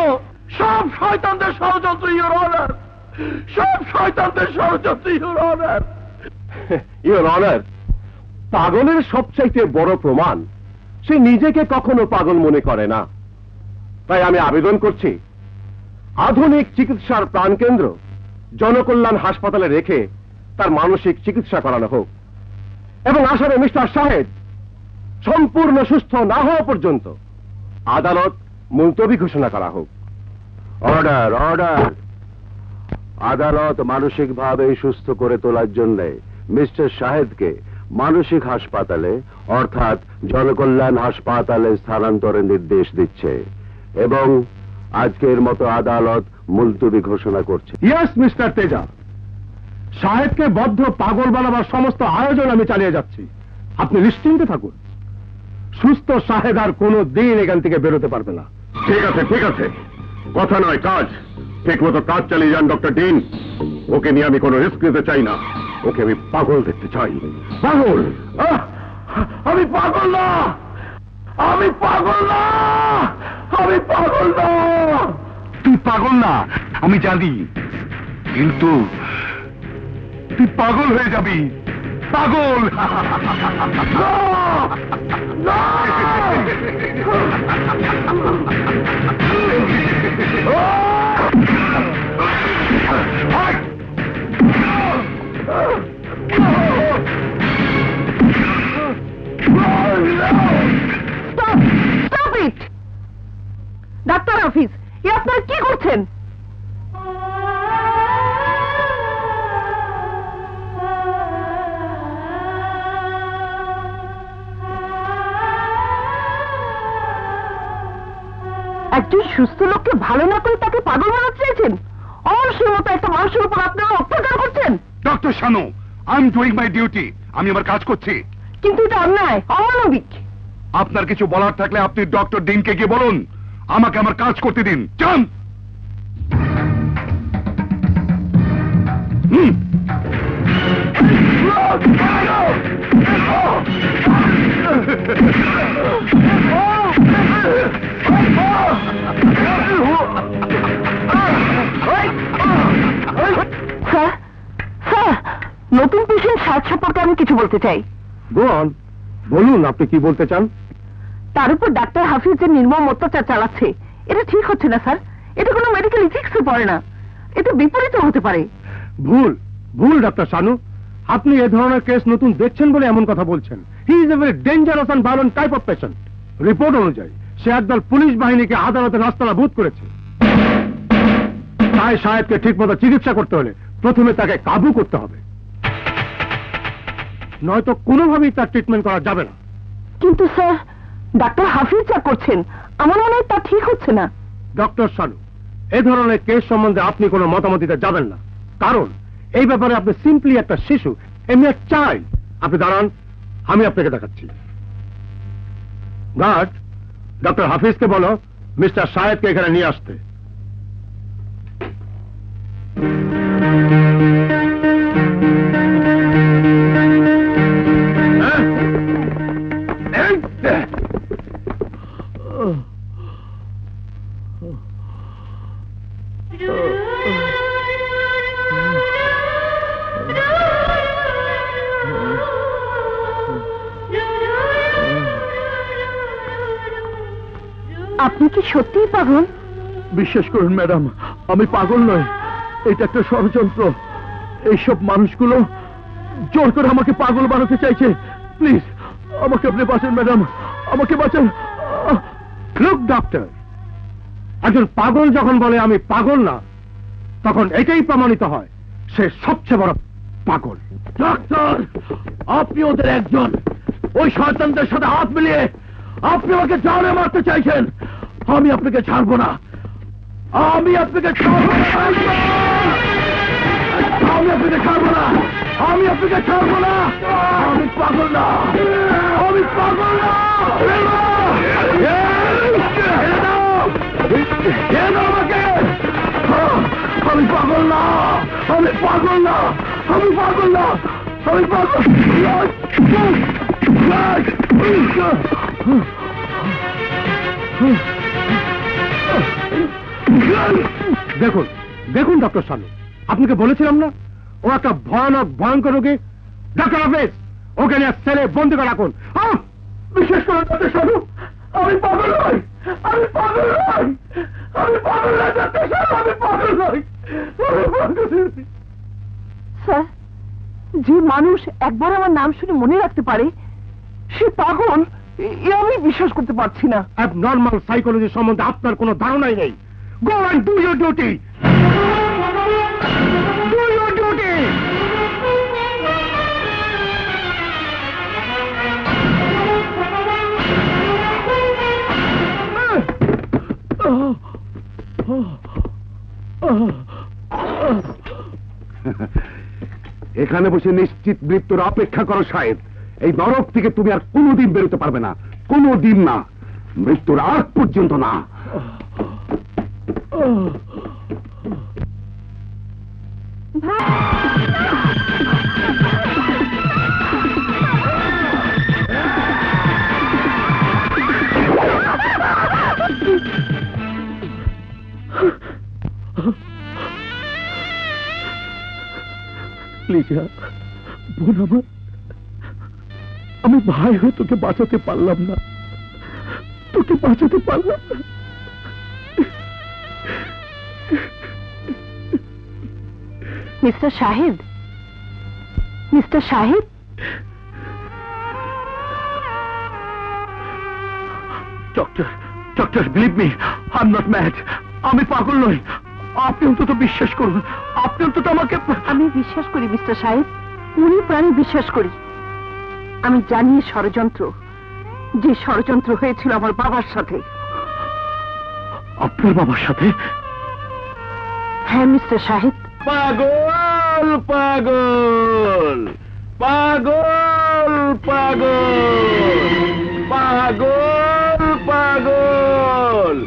সব শয়তানদের ষড়যন্ত্র ইওর অনার, সব শয়তানদের ষড়যন্ত্র ইওর অনার। ইওর অনার, পাগলের সবচাইতে বড় প্রমাণ সে নিজেকে কখনো পাগল মনে করে না। তাই আমি আবেদন করছি, আধুনিক চিকিৎসার প্রাণকেন্দ্র জনকল্যাণ হাসপাতালে রেখে তার মানসিক চিকিৎসা করানো হোক এবং আসামে মিস্টার সাহেব সম্পূর্ণ সুস্থ না হওয়া পর্যন্ত আদালত মুলতবি ঘোষণা করা হোক। Order, order. আদালত মানসিকভাবে সুস্থ করে তোলার জন্য মিস্টার শাহেদকে মানসিক হাসপাতালে অর্থাৎ জনকল্যাণ হাসপাতালে স্থানান্তরের নির্দেশ দিচ্ছে এবং আজকের মতো আদালত মুলতবি ঘোষণা করছে। ইয়েস মিস্টার তেজা, সাহেবকে বদ্ধ পাগল বানাবার সমস্ত আয়োজন আমি চালিয়ে যাচ্ছি। আপনি নিশ্চিন্তে থাকুন, সুস্থ সাহেব আর কোনো দিন এখান থেকে বেরোতে পারবে না। ঠিক আছে, ঠিক আছে, কথা নয় কাজ। ঠিক মতো কাজ চালিয়ে যান ডক্টর ডিন। ওকে নিয়ে আমি কোনো রিস্ক নিতে চাই না, ওকে আমি পাগল দেখতে চাই। পাগল? আমি পাগল না, আমি পাগল না, আমি পাগল না। তুই পাগল না আমি জানি, কিন্তু তুই পাগল হয়ে যাবি। পাগল? Stop it! ডাক্তার অফিস, এ আপনারা কি করছেন? একজন সুস্থ লোককে ভালো না করে তাকে পাগল বানাতে চাইছেন? অমানুষের মতো একটা মানুষের উপর আপনারা অত্যাচার করছেন। Doctor Shanu, I am doing my duty. আমি আমার কাজ করছি। কিন্তু এটা অন্যায়, অমানবিক। আপনার কিছু বলার থাকলে আপনি ডক্টর ডিনকে গিয়ে বলুন। আমাকে আমার কাজ করতে দিন, যান। স্যার, স্যার, নতুন পেশেন্ট সাজ সম্পর্কে আমি কিছু বলতে চাই। গো অন, বলুন আপনি কি বলতে চান। তার উপর ডাক্তার হাফিজ যে নির্মম অত্যাচার চালাচ্ছে, এটা ঠিক হচ্ছে না স্যার। এটা কোনো মেডিকেল ইথিক্সে পড়ে না, এটা বিপরীত হতে পারে। ভুল, ভুল ডাক্তার শানু। আপনি এ ধরনের কেস নতুন দেখছেন বলে এমন কথা বলছেন। He is a very dangerous and violent type of patient. Report অনুযায়ী সে একদল পুলিশ বাহিনীকে আদালতে নাস্তানাবুদ করেছে। তাই সাহেবকে ঠিকমতো চিকিৎসা করতে হলে প্রথমে তাকে কাবু করতে হবে, নয়তো কোনোভাবেই তার ট্রিটমেন্ট করা যাবে না। কিন্তু স্যার, ডাক্তার হাফিজ যা করছেন আমার মনে হয় তা ঠিক হচ্ছে না। ডক্টর শানু, এ ধরনের কেস সম্বন্ধে আপনি কোনো মতামত দিতে যাবেন না, কারণ এই ব্যাপারে আপনি সিম্পলি একটা শিশু, এমনি চাইল্ড। আপনি দাঁড়ান, আমি আপনাকে দেখাচ্ছি। গার্ড, ডক্টর হাফিজকে বলো মিস্টার সাহেবকে এখানে নিয়ে আসতে। আপনি কি সত্যিই পাগল? বিশ্বাস করুন ম্যাডাম, আমি পাগল নই, এটা একটা ষড়যন্ত্র। এইসব মানুষগুলো জোর করে আমাকে পাগল বানাতে চাইছে। প্লিজ আমাকে আপনি বাঁচান ম্যাডাম, আমাকে বাঁচান। লুক ডক্টর, একজন পাগল যখন বলে আমি পাগল না, তখন এটাই প্রমাণিত হয় সে সবচেয়ে বড় পাগল। ডাক্তার, আপনি ওদের একজন। ওই শয়তানদের সাথে হাত মিলিয়ে আপনি আমাকে জানে মারতে চাইছেন। আমি আপনাকে ছাড়বো না, আমি আপনাকে ছাড়বো না, আমি আপনাকে ছাড়বো না, আমি আপনাকে ছাড়বো না। আমি পাগল না, আমি পাগল না। ছেড়ে দাও, ছেড়ে দাও আমাকে। আমি পাগল না, আমি পাগল না, আমি পাগল না, আমি পাগল। দেখুন, দেখুন ডক্টর শানু, আপনাকে বলেছিলাম না ও একটা ভয়ানক ভয়ঙ্কর রোগী। ডাক্তার হাফেজ, ওকে নিয়ে সেলে বন্দি করে রাখুন। বিশেষ করে ডাক্তার শানু, আমি পাগল নই, আমি পাগল নই, আমি পাগল নই ডাক্তার শানু, আমি পাগল নই, আমি পাগল নই। স্যার, যে মানুষ একবার আমার নাম শুনে মনে রাখতে পারে সে পাগল, এ আমি বিশ্বাস করতে পারছি না। অ্যাবনর্মাল সাইকোলজি সম্বন্ধে আপনার কোনো ধারণাই নেই। Go and do your duty, do your duty. এখানে বসে নিশ্চিত মৃত্যুর অপেক্ষা করো সাহেব। এই নরক থেকে তুমি আর কোনোদিন বেরোতে পারবে না, কোনোদিন না, মৃত্যুর আগ পর্যন্ত না। লিজা, বোন আমার, আমি ভাই হয়ে তোকে বাঁচাতে পারলাম না, তোকে বাঁচাতে পারলাম না। Mister Shahid, mister Shahid, doctor, doctor, believe me, I am not mad, আমি পাগল নই। আপনি অন্তত বিশ্বাস করুন, আপনি অন্তত আমাকে। আমি বিশ্বাস করি মিস্টার শাহিদ, মনে প্রাণে বিশ্বাস করি। আমি জানি ষড়যন্ত্র, যে ষড়যন্ত্র হয়েছিল আমার বাবার সাথে। আপনার বাবার সাথে? হ্যাঁ মিস্টার শাহিদ। পাগল, পাগল, পাগল, পাগল, পাগল, পাগল,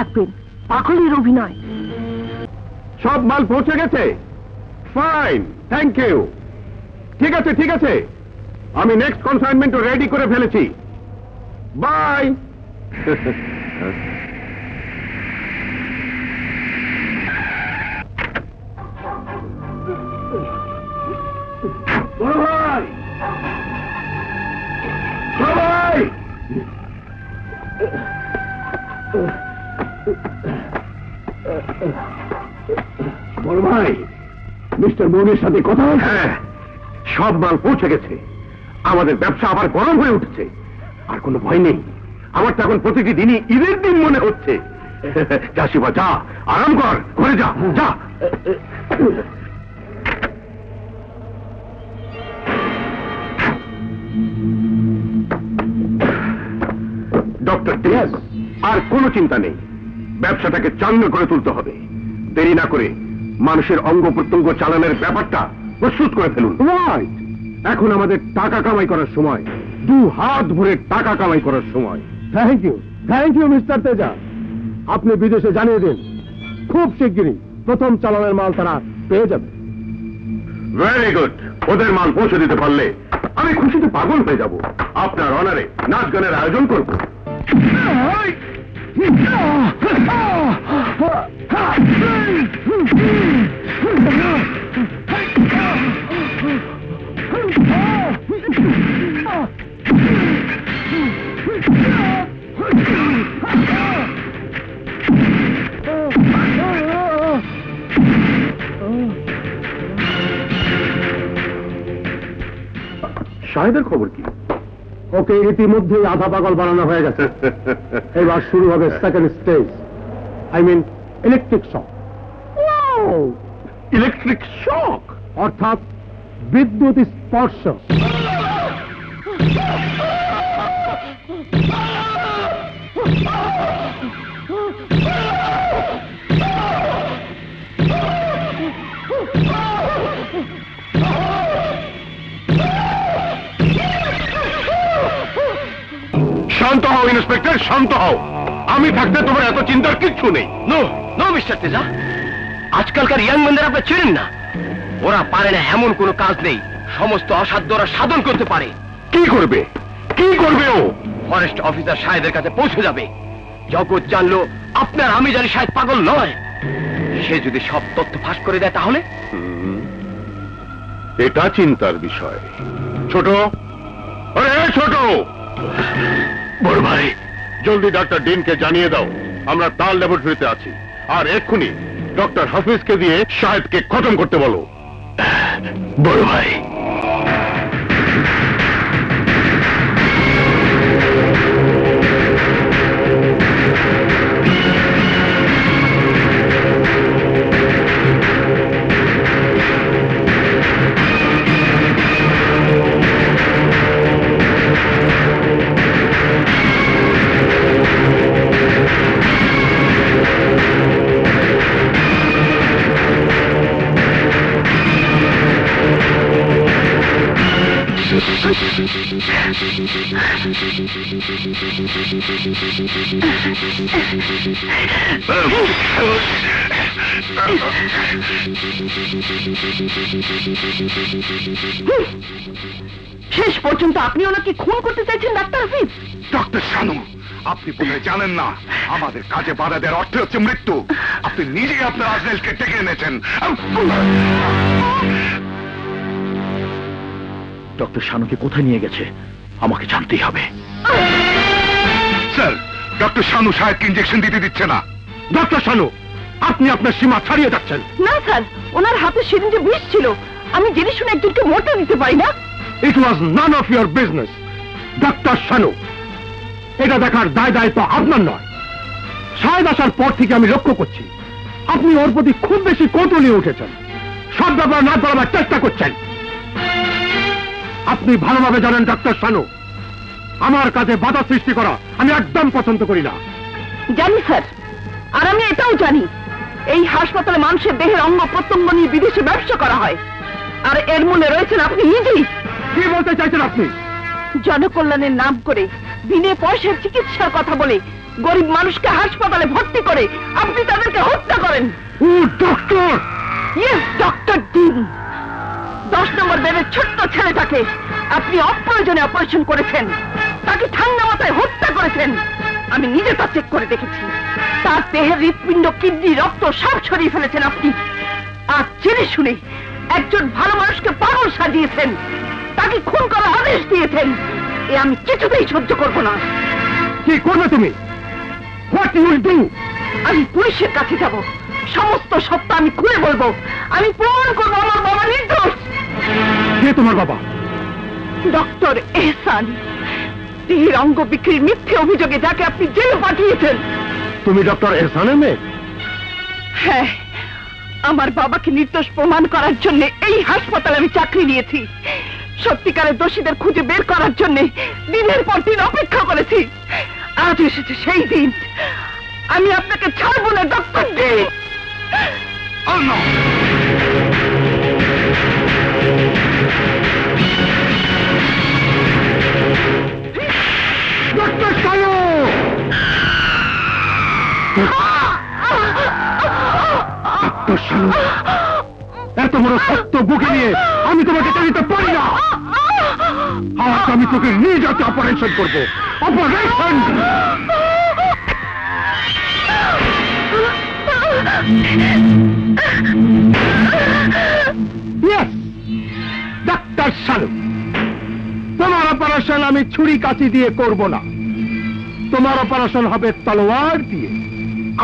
রাখবেন, পাগলের অভিনয়। সব মাল পৌঁছে গেছে? Fine, thank you. ঠিক আছে ঠিক আছে, আমি নেক্সট কনসাইনমেন্ট রেডি করে ফেলেছি। বাই। বড় ভাই, সবাই বড় ভাই, মিস্টার মনির সাথে কথা হয়েছে? হ্যাঁ, সব মাল পৌঁছে গেছে। আমাদের ব্যবসা আবার গরম হয়ে উঠছে। আর কোনো ভয় নেই। আমার তো এখন প্রতিটি দিনই ঈদের দিন মনে হচ্ছে। যা শিবা, যা, আরাম কর, ঘরে যা যা। ডক্টর ডিয়াস, আর কোনো চিন্তা নেই। ব্যবসাটাকে চাঙ্গা করে তুলতে হবে। দেরি না করে মানুষের অঙ্গ প্রত্যঙ্গ চালানোর ব্যাপারটা প্রস্তুত করে ফেলুন। রাইট, এখন আমাদের টাকা কামাই করার সময়, 2 হাত ভরে টাকা কামাই করার সময়। Thank you mister Teja. আপনি বিদেশে জানিয়ে দিন, খুব শিগগিরই প্রথম চালানের মাল তারা পেয়ে যাবে। Very good. ওদের মাল পৌঁছে দিতে পারলে আমি খুশিতে পাগল হয়ে যাব। আপনার অনারে নাচ গানের আয়োজন করব। শাহেদের খবর কি? ওকে ইতিমধ্যেই আধা পাগল বানানো হয়ে গেছে। এবার শুরু হবে second stage, I mean electric shock. Electric shock অর্থাৎ বিদ্যুৎ স্পর্শ। শান্ত হও ইন্সপেক্টর, শান্ত হও। আমি থাকতে তোমার এত চিন্তার কিচ্ছু নেই। নো নো মিস্টার তেজা, আজকালকার ইয়াং ম্যানদের আপনি চেনেন না। ওরা পারে না এমন কোনো কাজ নেই, সমস্ত অসাধ্য ওরা সাধন করতে পারে। কি করবে? কি করবে ও? ফরেস্ট অফিসার শাহেদের কাছে পৌঁছে যাবে। জগৎ জানলো আপনার আমি জানি শাহেদ পাগল নয়। সে যদি সব তথ্য ফাঁস করে দেয় তাহলে? এটা চিন্তার বিষয়। ছোট, আরে ছোট, বড় ভাই, জলদি ডাক্তার ডিনকে জানিয়ে দাও আমরা তার ল্যাবরেটরিতে আছি। আর এক্ষুনি ডক্টর হাফিজকে দিয়ে শাহেদকে খতম করতে বলো। বড় ভাই। শেষ পর্যন্ত আপনি ওনাকে খুন করতে চাইছেন ডাক্তার হাফিজ? ডক্টর শানু, আপনি বোধহয় জানেন না আমাদের কাজে বাধা দেওয়ার অর্থ হচ্ছে মৃত্যু। আপনি নিজেই আপনার আজরাইলকে ডেকে এনেছেন। ডক্টর শানুকে কোথায় নিয়ে গেছে আমাকে জানতেই হবে। স্যার, ডক্টর শানু শাহেদকে ইঞ্জেকশন দিতে দিচ্ছে না। ডক্টর শানু, আপনি আপনার সীমা ছাড়িয়ে যাচ্ছেন। না স্যার, ওনার হাতে সেদিন যে বিষ ছিল, আমি জেনে শুনে একজনকে মরতে দিতে পারি না। It was none of your business. Doctor Shanu, এটা দেখার দায় দায়িত্ব আপনার নয়। শাহেদ আসার পর থেকে আমি লক্ষ্য করছি আপনি ওর প্রতি খুব বেশি কৌতূহলী উঠেছেন, সব ব্যাপার না করার চেষ্টা করছেন। আপনি ভালোভাবে জানেন ডক্টর শানু, আমার কাছে বাধা সৃষ্টি করা আমি একদম পছন্দ করি না। জানি স্যার, আর আমি এটাও জানি এই হাসপাতালে মানুষের দেহের অঙ্গ প্রত্যঙ্গ নিয়ে বিদেশে ব্যবসা করা হয়, আর এর মূলে রয়েছেন আপনি নিজেই। কি বলতে চাইছেন আপনি? জনকল্যাণের নাম করে বিনে পয়সার চিকিৎসার কথা বলে গরিব মানুষকে হাসপাতালে ভর্তি করে আপনি তাদেরকে হত্যা করেন। ও ডক্টর! Yes, doctor dean. 10 নম্বর বেডের ছোট্ট ছেলেটাকে আপনি অপ্রয়োজনে অপারেশন করেছেন, তাকে ঠান্ডা মাথায় হত্যা করেছেন। আমি নিজে তা চেক করে দেখেছি। তার দেহের হৃৎপিণ্ড, কিডনি, রক্ত সব ছড়িয়ে ফেলেছেন আপনি। আর জেনে শুনে একজন ভালো মানুষকে পাগল সাজিয়েছেন, তাকে খুন করার আদেশ দিয়েছেন। এ আমি কিছুতেই সহ্য করব না। কি করবে তুমি? What you will do? আমি পুলিশের কাছে যাব, সমস্ত সত্য আমি খুলে বলবো। আমি প্রমাণ করবো আমার বাবা নির্দোষ। কে তোমার বাবা? ডক্টর এহসান, দেহের অঙ্গ বিক্রির মিথ্যে অভিযোগে যাকে আপনি জেলে পাঠিয়েছেন। তুমি ডক্টর এহসানের মেয়ে? হ্যাঁ, আমার বাবাকে নির্দোষ প্রমাণ করার জন্য এই হাসপাতালে আমি চাকরি নিয়েছি। সত্যিকারের দোষীদের খুঁজে বের করার জন্য দিনের পর দিন অপেক্ষা করেছি। আজ এসেছে সেই দিন। আমি আপনাকে ছাড়বো না ডক্টর ডে। ডক্টর সালু! ডক্টর সালু, এত বড় সত্য বুকে নিয়ে আমি তোমাকে জানিতে পারি না। আজ আমি তোকে নিয়ে যাতে অপারেশন করবো। অপারেশন! ডাক্তার সালু, তোমার অপারেশন আমি ছুরি কাঁচি দিয়ে করব না। তোমার অপারেশন হবে তলোয়ার দিয়ে।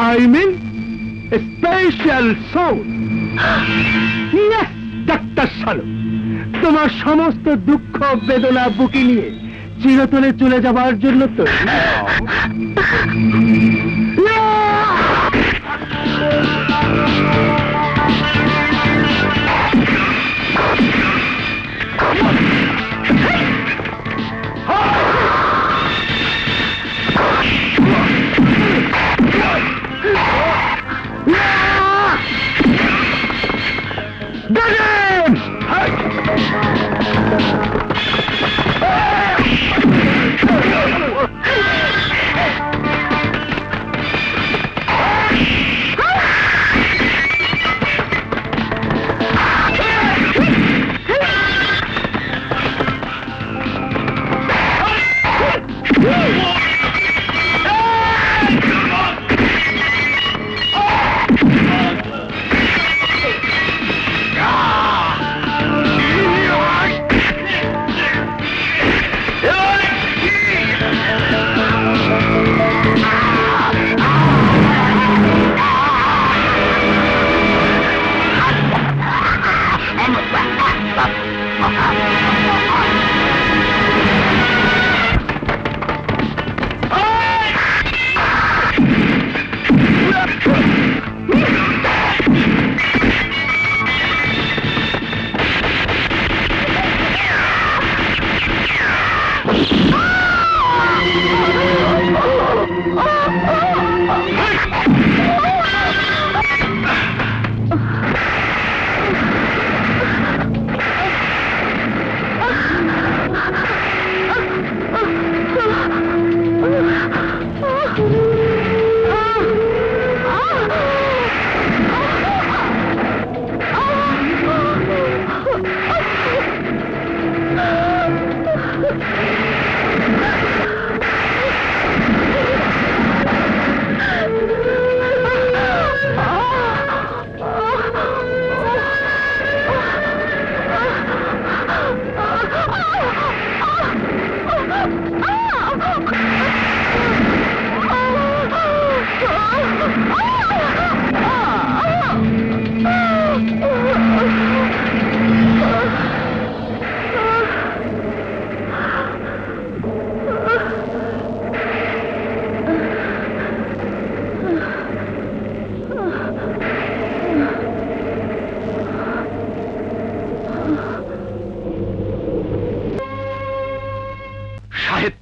I mean special soul. Doctor Salu, তোমার সমস্ত দুঃখ বেদনা বুকে নিয়ে চিরতরে চলে যাবার জন্য তো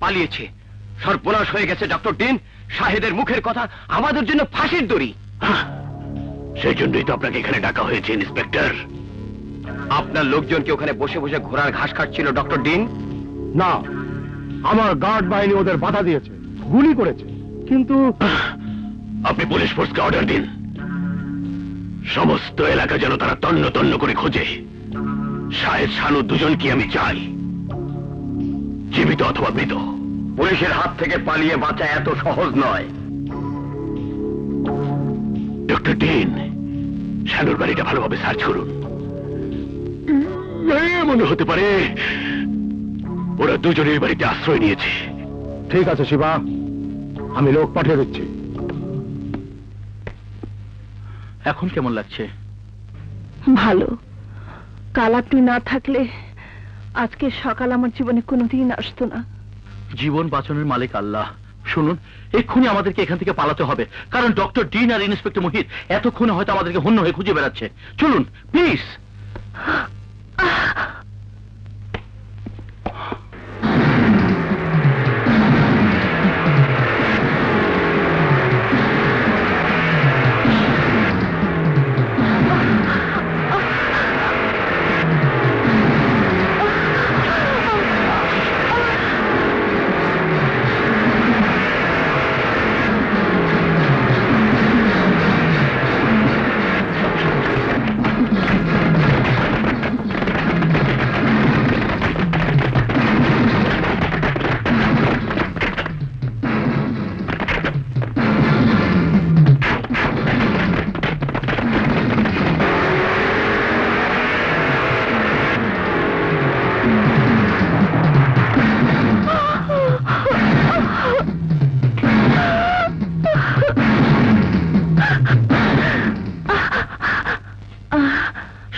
পালিয়েছে। সর্বনাশ হয়ে গেছে ডক্টর ডিন। শাহেদের মুখের কথা আমাদের জন্য ফাঁসির দড়ি। সেই জন্যই তো আপনাকে এখানে ডাকা হয়েছে ইন্সপেক্টর। আপনার লোকজনকে ওখানে বসে বসে ঘোড়ার ঘাস কাটছিল ডক্টর ডিন? না, আমার গার্ড বাহিনী ওদের বাধা দিয়েছে, গুলি করেছে। কিন্তু আপনি পুলিশ ফোর্সকে অর্ডার দিন, সমস্ত এলাকা যেন তারা তন্ন তন্ন করে খোঁজে। শাহেদ শানু দুজনকে আমি চাই, জীবিত অথবা মৃত। পুলিশের হাত থেকে পালিয়ে বাঁচা এত সহজ নয়। ডক্টর ডিন, শানুর বাড়িটা ভালোভাবে সার্চ করুন। মনে হতে পারে ওরা দুজনের বাড়িতে আশ্রয় নিয়েছে। ঠিক আছে শিবা, আমি লোক পাঠিয়ে দিচ্ছি। এখন কেমন লাগছে? ভালো। কাল আপনি না থাকলে আজকে সকাল আমার জীবনে কোনোদিন আসতো না। জীবন বাঁচানোর মালিক আল্লাহ। শুনুন, এক্ষুনি আমাদেরকে এখান থেকে পালাতে হবে, কারণ ডক্টর ডিন আর ইন্সপেক্টর মুহিত এতক্ষণে হয়তো আমাদেরকে হন্য হয়ে খুঁজে বেড়াচ্ছে। চলুন প্লিজ।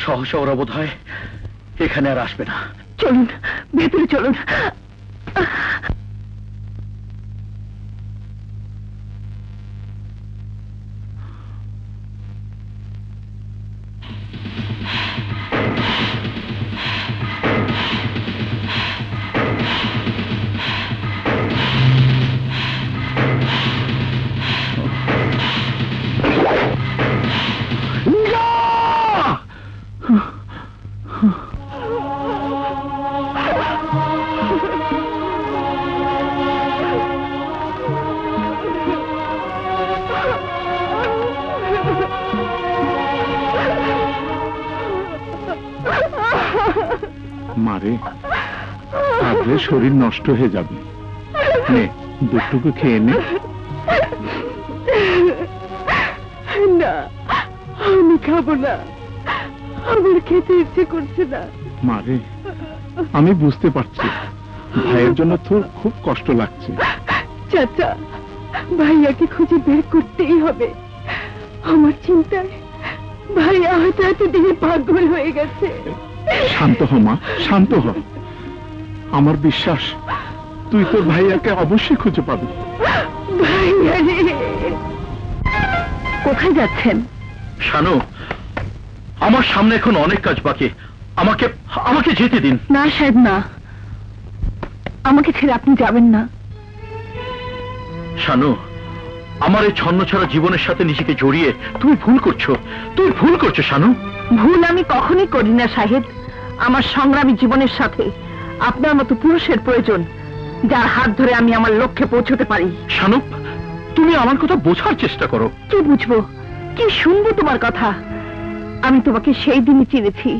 সহসা ওরা বোধ হয় এখানে আর আসবে না। চলুন ভেতরে চলুন। মারে, তাহলে শরীর নষ্ট হয়ে যাবে। নে, দুটুকু খেয়ে নে। না, আমি খাবো না, আমার খেতে ইচ্ছে করছে না। মারে, আমি বুঝতে পারছি ভাইয়ের জন্য তোর খুব কষ্ট লাগছে। চাচা, ভাইয়াকে খুঁজে বের করতেই হবে। আমার চিন্তায় ভাইয়া হয়তো এতদিনে পাগল হয়ে গেছে। শান্ত হ মা, শান্ত হ। আমার বিশ্বাস তুই তোর ভাইয়াকে অবশ্যই খুঁজে পাবি। ভাইয়া রে, কোথায় যাচ্ছেন? শানু, আমার সামনে এখন অনেক কাজ বাকি, আমাকে আমাকে যেতে দিন। না সাহেব, না, আমাকে ছেড়ে আপনি যাবেন না। শানু, আমার এই ছন্নছাড়া জীবনের সাথে নিজেকে জড়িয়ে তুমি ভুল করছো, তুমি ভুল করছো শানু। ভুল আমি কখনই করি না সাহেব। আমার সংগ্রামী জীবনের সাথে আপনার মতো পুরুষের প্রয়োজন, যার হাত ধরে আমি আমার লক্ষ্যে পৌঁছতে পারি। শানু, তুমি আমার কথা বোঝার চেষ্টা করো। কি বুঝবো, কি শুনবো তোমার কথা? আমি তোমাকে সেই দিনই চিনেছি,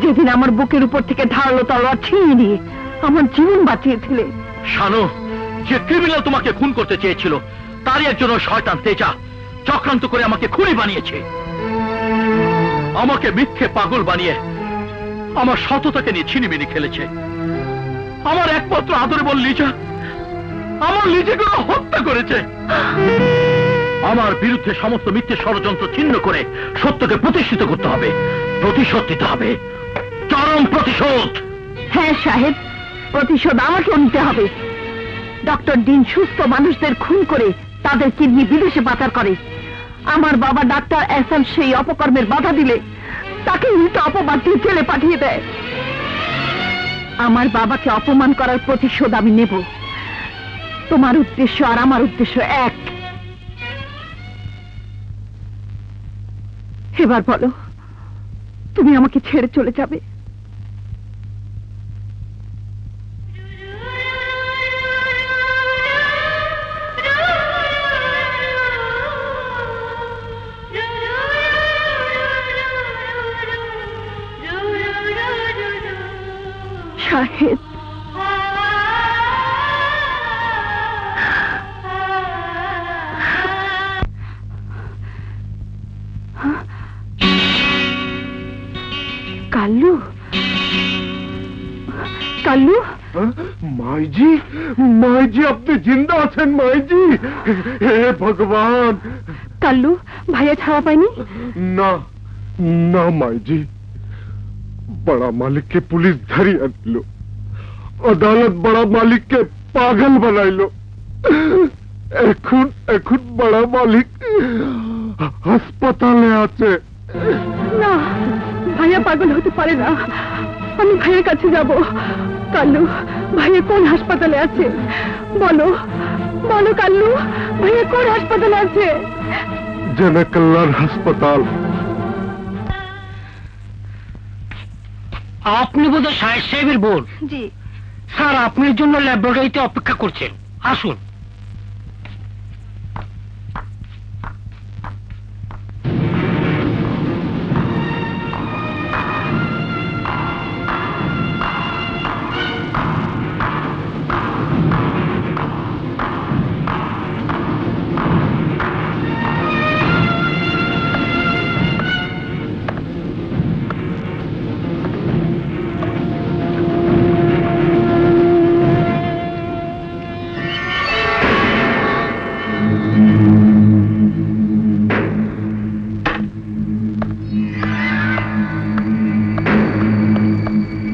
যেদিন আমার বুকের উপর থেকে ধারালো তলোয়ার ছিনিয়ে নিয়ে আমার জীবন বাঁচিয়েছিলে। শানু, যে ক্রিমিনাল তোমাকে খুন করতে চেয়েছিল তারই একজন ওই শয়তান তেজা চক্রান্ত করে আমাকে খুনি বানিয়েছে। আমাকে মিথ্যে পাগল বানিয়ে আমার সততাকে নিয়ে ছিনিমিনি খেলেছে। আমার একমাত্র আদরে বল লিজা, আমার লিজাকে হত্যা করেছে। আমার বিরুদ্ধে সমস্ত মিথ্যে ষড়যন্ত্র ছিন্ন করে সত্যকে প্রতিষ্ঠিত করতে হবে, প্রতিশোধ দিতে হবে, চরম প্রতিশোধ। হ্যাঁ সাহেব, প্রতিশোধ আমাকেও নিতে হবে। ডক্টর ডিন সুস্থ মানুষদের খুন করে তাদের কিডনি বিদেশে পাচার করে। আমার বাবা ডাক্তার এহসান সেই অপকর্মের বাধা দিলে তাকে উল্টো অপবাদ দিয়ে জেলে পাঠিয়ে দেয়। আমার বাবাকে অপমান করার প্রতিশোধ আমি নেব। তোমার উদ্দেশ্য আর আমার উদ্দেশ্য এক। এবার বলো, তুমি আমাকে ছেড়ে চলে যাবে? শাহেদ, কাল্লু, কাল্লু, মাইজি, মাইজি আপনি জিন্দা আছেন মাইজি? হে ভগবান! কাল্লু ভাইয়া ছাড়া পায়নি? না না মাইজি, बड़ा मालिक के पुलिस धरिया दिलो, अदालत बड़ा मालिक के पागल बनाइलो, এখন এখন बड़ा मालिक হাসপাতালে আছে। না, ভাইয়া পাগল হতে পারে না। আমি ভাইয়ের কাছে যাব। কাল্লু, ভাইয়া কোন হাসপাতালে আছে? বলো বলো কাল্লু, ভাইয়া কোন হাসপাতালে আছে? জনকল্যাণ হাসপাতাল। আপনি বোধহয় শাহেদ সাহেবের বোন? জি স্যার, আপনার জন্য ল্যাবরেটরিতে অপেক্ষা করছেন, আসুন।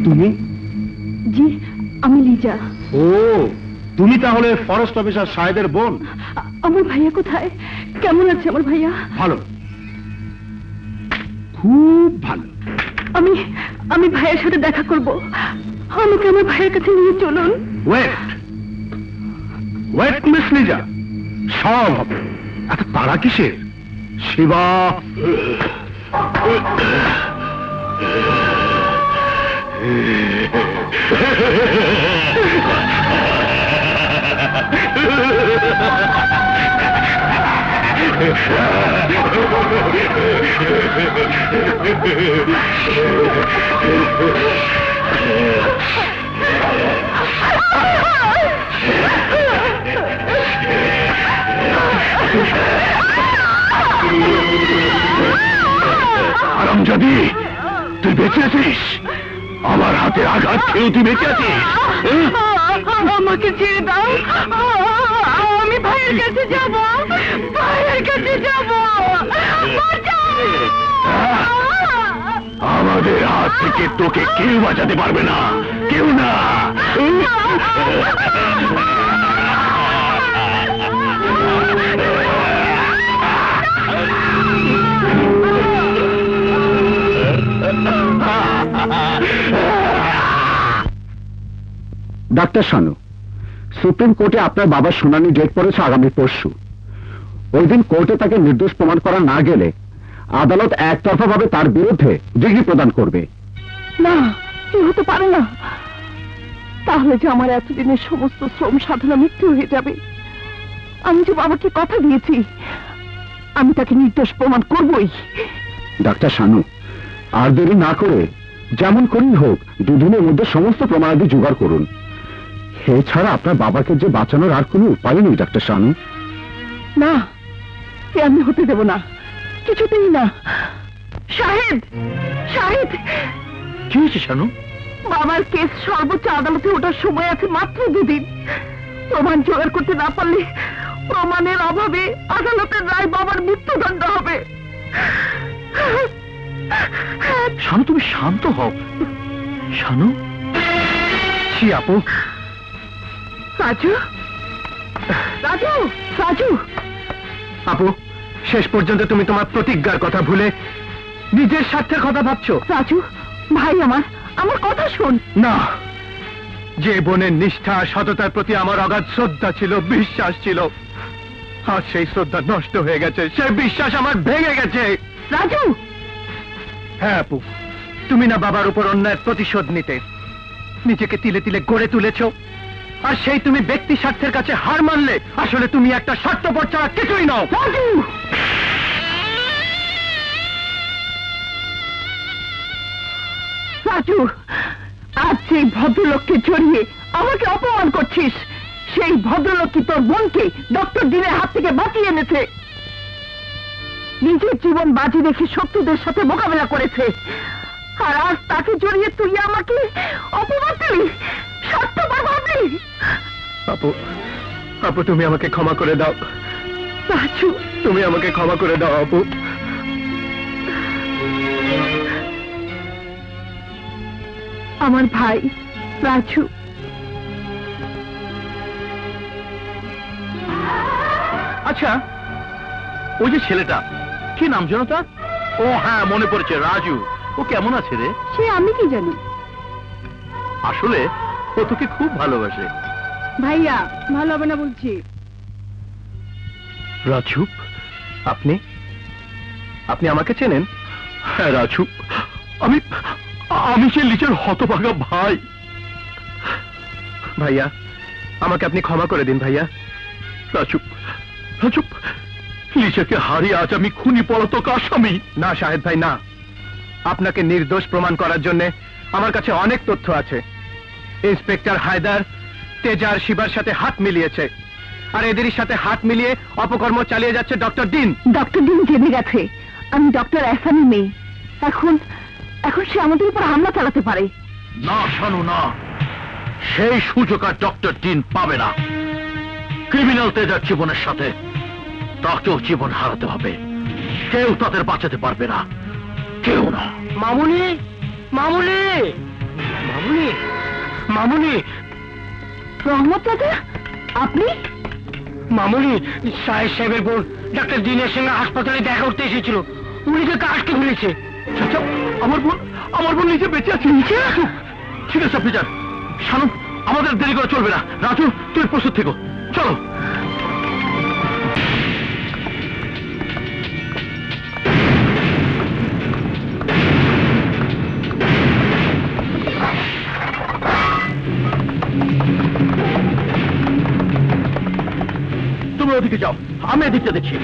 তুমি? জি, আমি লিজা। ও, তুমি তাহলে ফরেস্ট অফিসার শাহেদের বোন? আমার ভাইয়া কোথায়? কেমন আছে আমার ভাইয়া? ভালো, খুব ভালো। আমি আমি ভাইয়ের সাথে দেখা করব। আমাকে আমার ভাইয়ের কাছে নিয়ে চলুন। ওয়েট ওয়েট মিস লিজা, সব হবে। এত তাড়া কিসের? শিবা, আরামজাদি, তুই বেঁচে আছিস? আমার হাতে আঘাত খেয়েও তুই বেঁচে আছিস? আমাকে ছেড়ে দাও, আমি ভাইয়ের কাছে যাব, ভাইয়ের কাছে যাব। আমাদের হাত থেকে তোকে কেউ বাঁচাতে পারবে না, কেউ না। ডাক্তার শানু, সুপ্রিম কোর্টে আপনার বাবার শুনানি ডেট পড়েছে আগামী পরশু। ওই দিন কোর্টে তাকে নির্দোষ প্রমাণ করা না গেলে আদালত একতরফা ভাবে তার বিরুদ্ধে ডিগ্রি প্রদান করবে। না, এ হতে পারে না। তাহলে যে আমার এতদিনের সমস্ত শ্রম সাধনা মৃত্যু হয়ে যাবে। আমি যে বাবাকে কথা দিয়েছি, আমি তাকে নির্দোষ প্রমাণ করবই। ডাক্তার শানু, আর দেরি না করে যেমন করেই হোক দুদিনের মধ্যে সমস্ত প্রমাণাদি জোগাড় করুন। এছাড়া আপনার বাবাকে যে বাঁচানোর আর কোনো উপায় নেই ডাক্তার শানু। না, এ আমি হতে দেব না, কিছুতেই না। শাহেদ, শাহেদ, কি হয়েছে শানু? বাবার কেস সর্বোচ্চ আদালতে ওঠার সময় আছে মাত্র 2 দিন। প্রমাণ জোগাড় করতে না পারলে প্রমাণের অভাবে আদালতের রায় বাবার মৃত্যুদণ্ড হবে। শানু, তুমি শান্ত হও। শানু, ছি আপু। রাজু, রাজু, রাজু। আপু, শেষ পর্যন্ত তুমি তোমার প্রতিজ্ঞার কথা ভুলে নিজের স্বার্থের কথা ভাবছো। রাজু ভাই, আমার কথা শোন। না, যে বোনের নিষ্ঠা সততার প্রতি আমার অগাধ শ্রদ্ধা ছিল, বিশ্বাস ছিল, আজ সেই শ্রদ্ধা নষ্ট হয়ে গেছে, সেই বিশ্বাস আমার ভেঙে গেছে। রাজু, হ্যাঁ আপু, তুমি না বাবার উপর অন্যায়ের প্রতিশোধ নিতে নিজেকে তিলে তিলে গড়ে তুলেছ, আর সেই তুমি ব্যক্তি স্বার্থের কাছে হার মানলে আসলে তুমি একটা স্বার্থপর ছাড়া কিছুই নও। রাজু, রাজু, আজ সেই ভদ্রলোককে জড়িয়ে আমাকে অপমান করছিস। সেই ভদ্রলোক কি তোর বোনকে ডক্টর দিনের হাত থেকে বাঁচিয়ে এনেছে? নিজের জীবন বাজি রেখে শত্রুদের সাথে মোকাবেলা করেছে, আর আজ তাকে জড়িয়ে তুই আমাকে অপমান দিলি, স্বার্থপর ভাবলি। আপু, আপু তুমি আমাকে ক্ষমা করে দাও। রাজু, তুমি আমাকে ক্ষমা করে দাও আপু। আমার ভাই রাজু। আচ্ছা, ওই যে ছেলেটা, কি নাম যেন তার? ও হ্যাঁ, মনে পড়েছে, রাজু। ও কেমন আছে রে? সে আমি কি জানি। আসলে ও তোকে খুব ভালোবাসে। ভাইয়া, ভালো হবে না বলছি। রাজু, আপনি আপনি আমাকে চেনেন? হ্যাঁ রাজু, আমি আমি সে লিচের হতভাগা ভাই। ভাইয়া, আমাকে আপনি ক্ষমা করে দিন ভাইয়া। রাজু, রাজু, লিচাকে হারিয়ে আজ আমি খুনি পলাতক আসামি। না শাহেদ ভাই, না। আপনাকে নির্দোষ প্রমাণ করার জন্য আমার কাছে অনেক তথ্য আছে। ইন্সপেক্টর হায়দার তেজার শিবার সাথে হাত মিলিয়েছে, আর এদেরই সাথে হাত মিলিয়ে অপকর্ম চালিয়ে যাচ্ছে ডক্টর দিন। ডক্টর দিন জেনে গেছে আমি ডক্টর এহসানি মেয়ে। এখন এখন সে আমাদের উপর হামলা চালাতে পারে। না শানু, না, সেই সুযোগ আর ডক্টর দিন পাবে না। ক্রিমিনাল তেজার জীবনের সাথে তাকেও জীবন হারাতে হবে। কেউ তাদের বাঁচাতে পারবে না, কেউ না। মামুনি, মামুনি, মামুনি, মামুনি, রহমত দাদা, আপনি? মামুনি, সাহেবের বোন ডাক্তার দিনের সঙ্গে হাসপাতালে দেখা করতে এসেছিল। উনি তো কাজকে ফেলেছে। আচ্ছা, আমার বোন নিচে বেঁচে আছে। নিচে? ঠিক আছে আপনি যান। শানু, আমাদের দেরি করে চলবে না। রাজু, তুই প্রস্তুত থেকো, চলো। তুমি ওদিকে যাও, আমি এদিকটা দেখছি।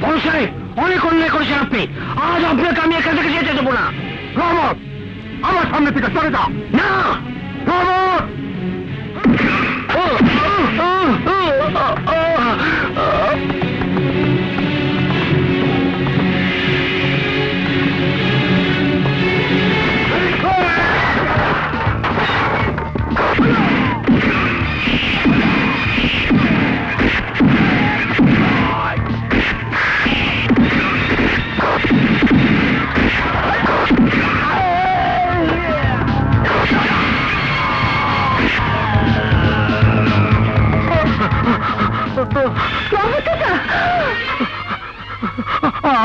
বড় সাহেব, অনেক অন্যায় করেছেন আপনি। আজ আপনাকে আমি এখান থেকে যেতে দেবো না। রহমত, আমার সামনে থেকে সরে যাও। না, রহমত!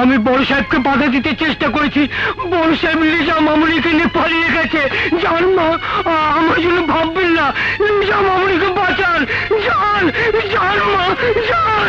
আমি বড় সাহেবকে বাধা দিতে চেষ্টা করেছি। বড় সাহেব লিজা মামুনিকে নিয়ে পালিয়ে গেছে। যান মা, আমার জন্য ভাববেন না। লিজা মামুনিকে বাঁচান। যান, যান মা, যান।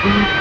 Oh,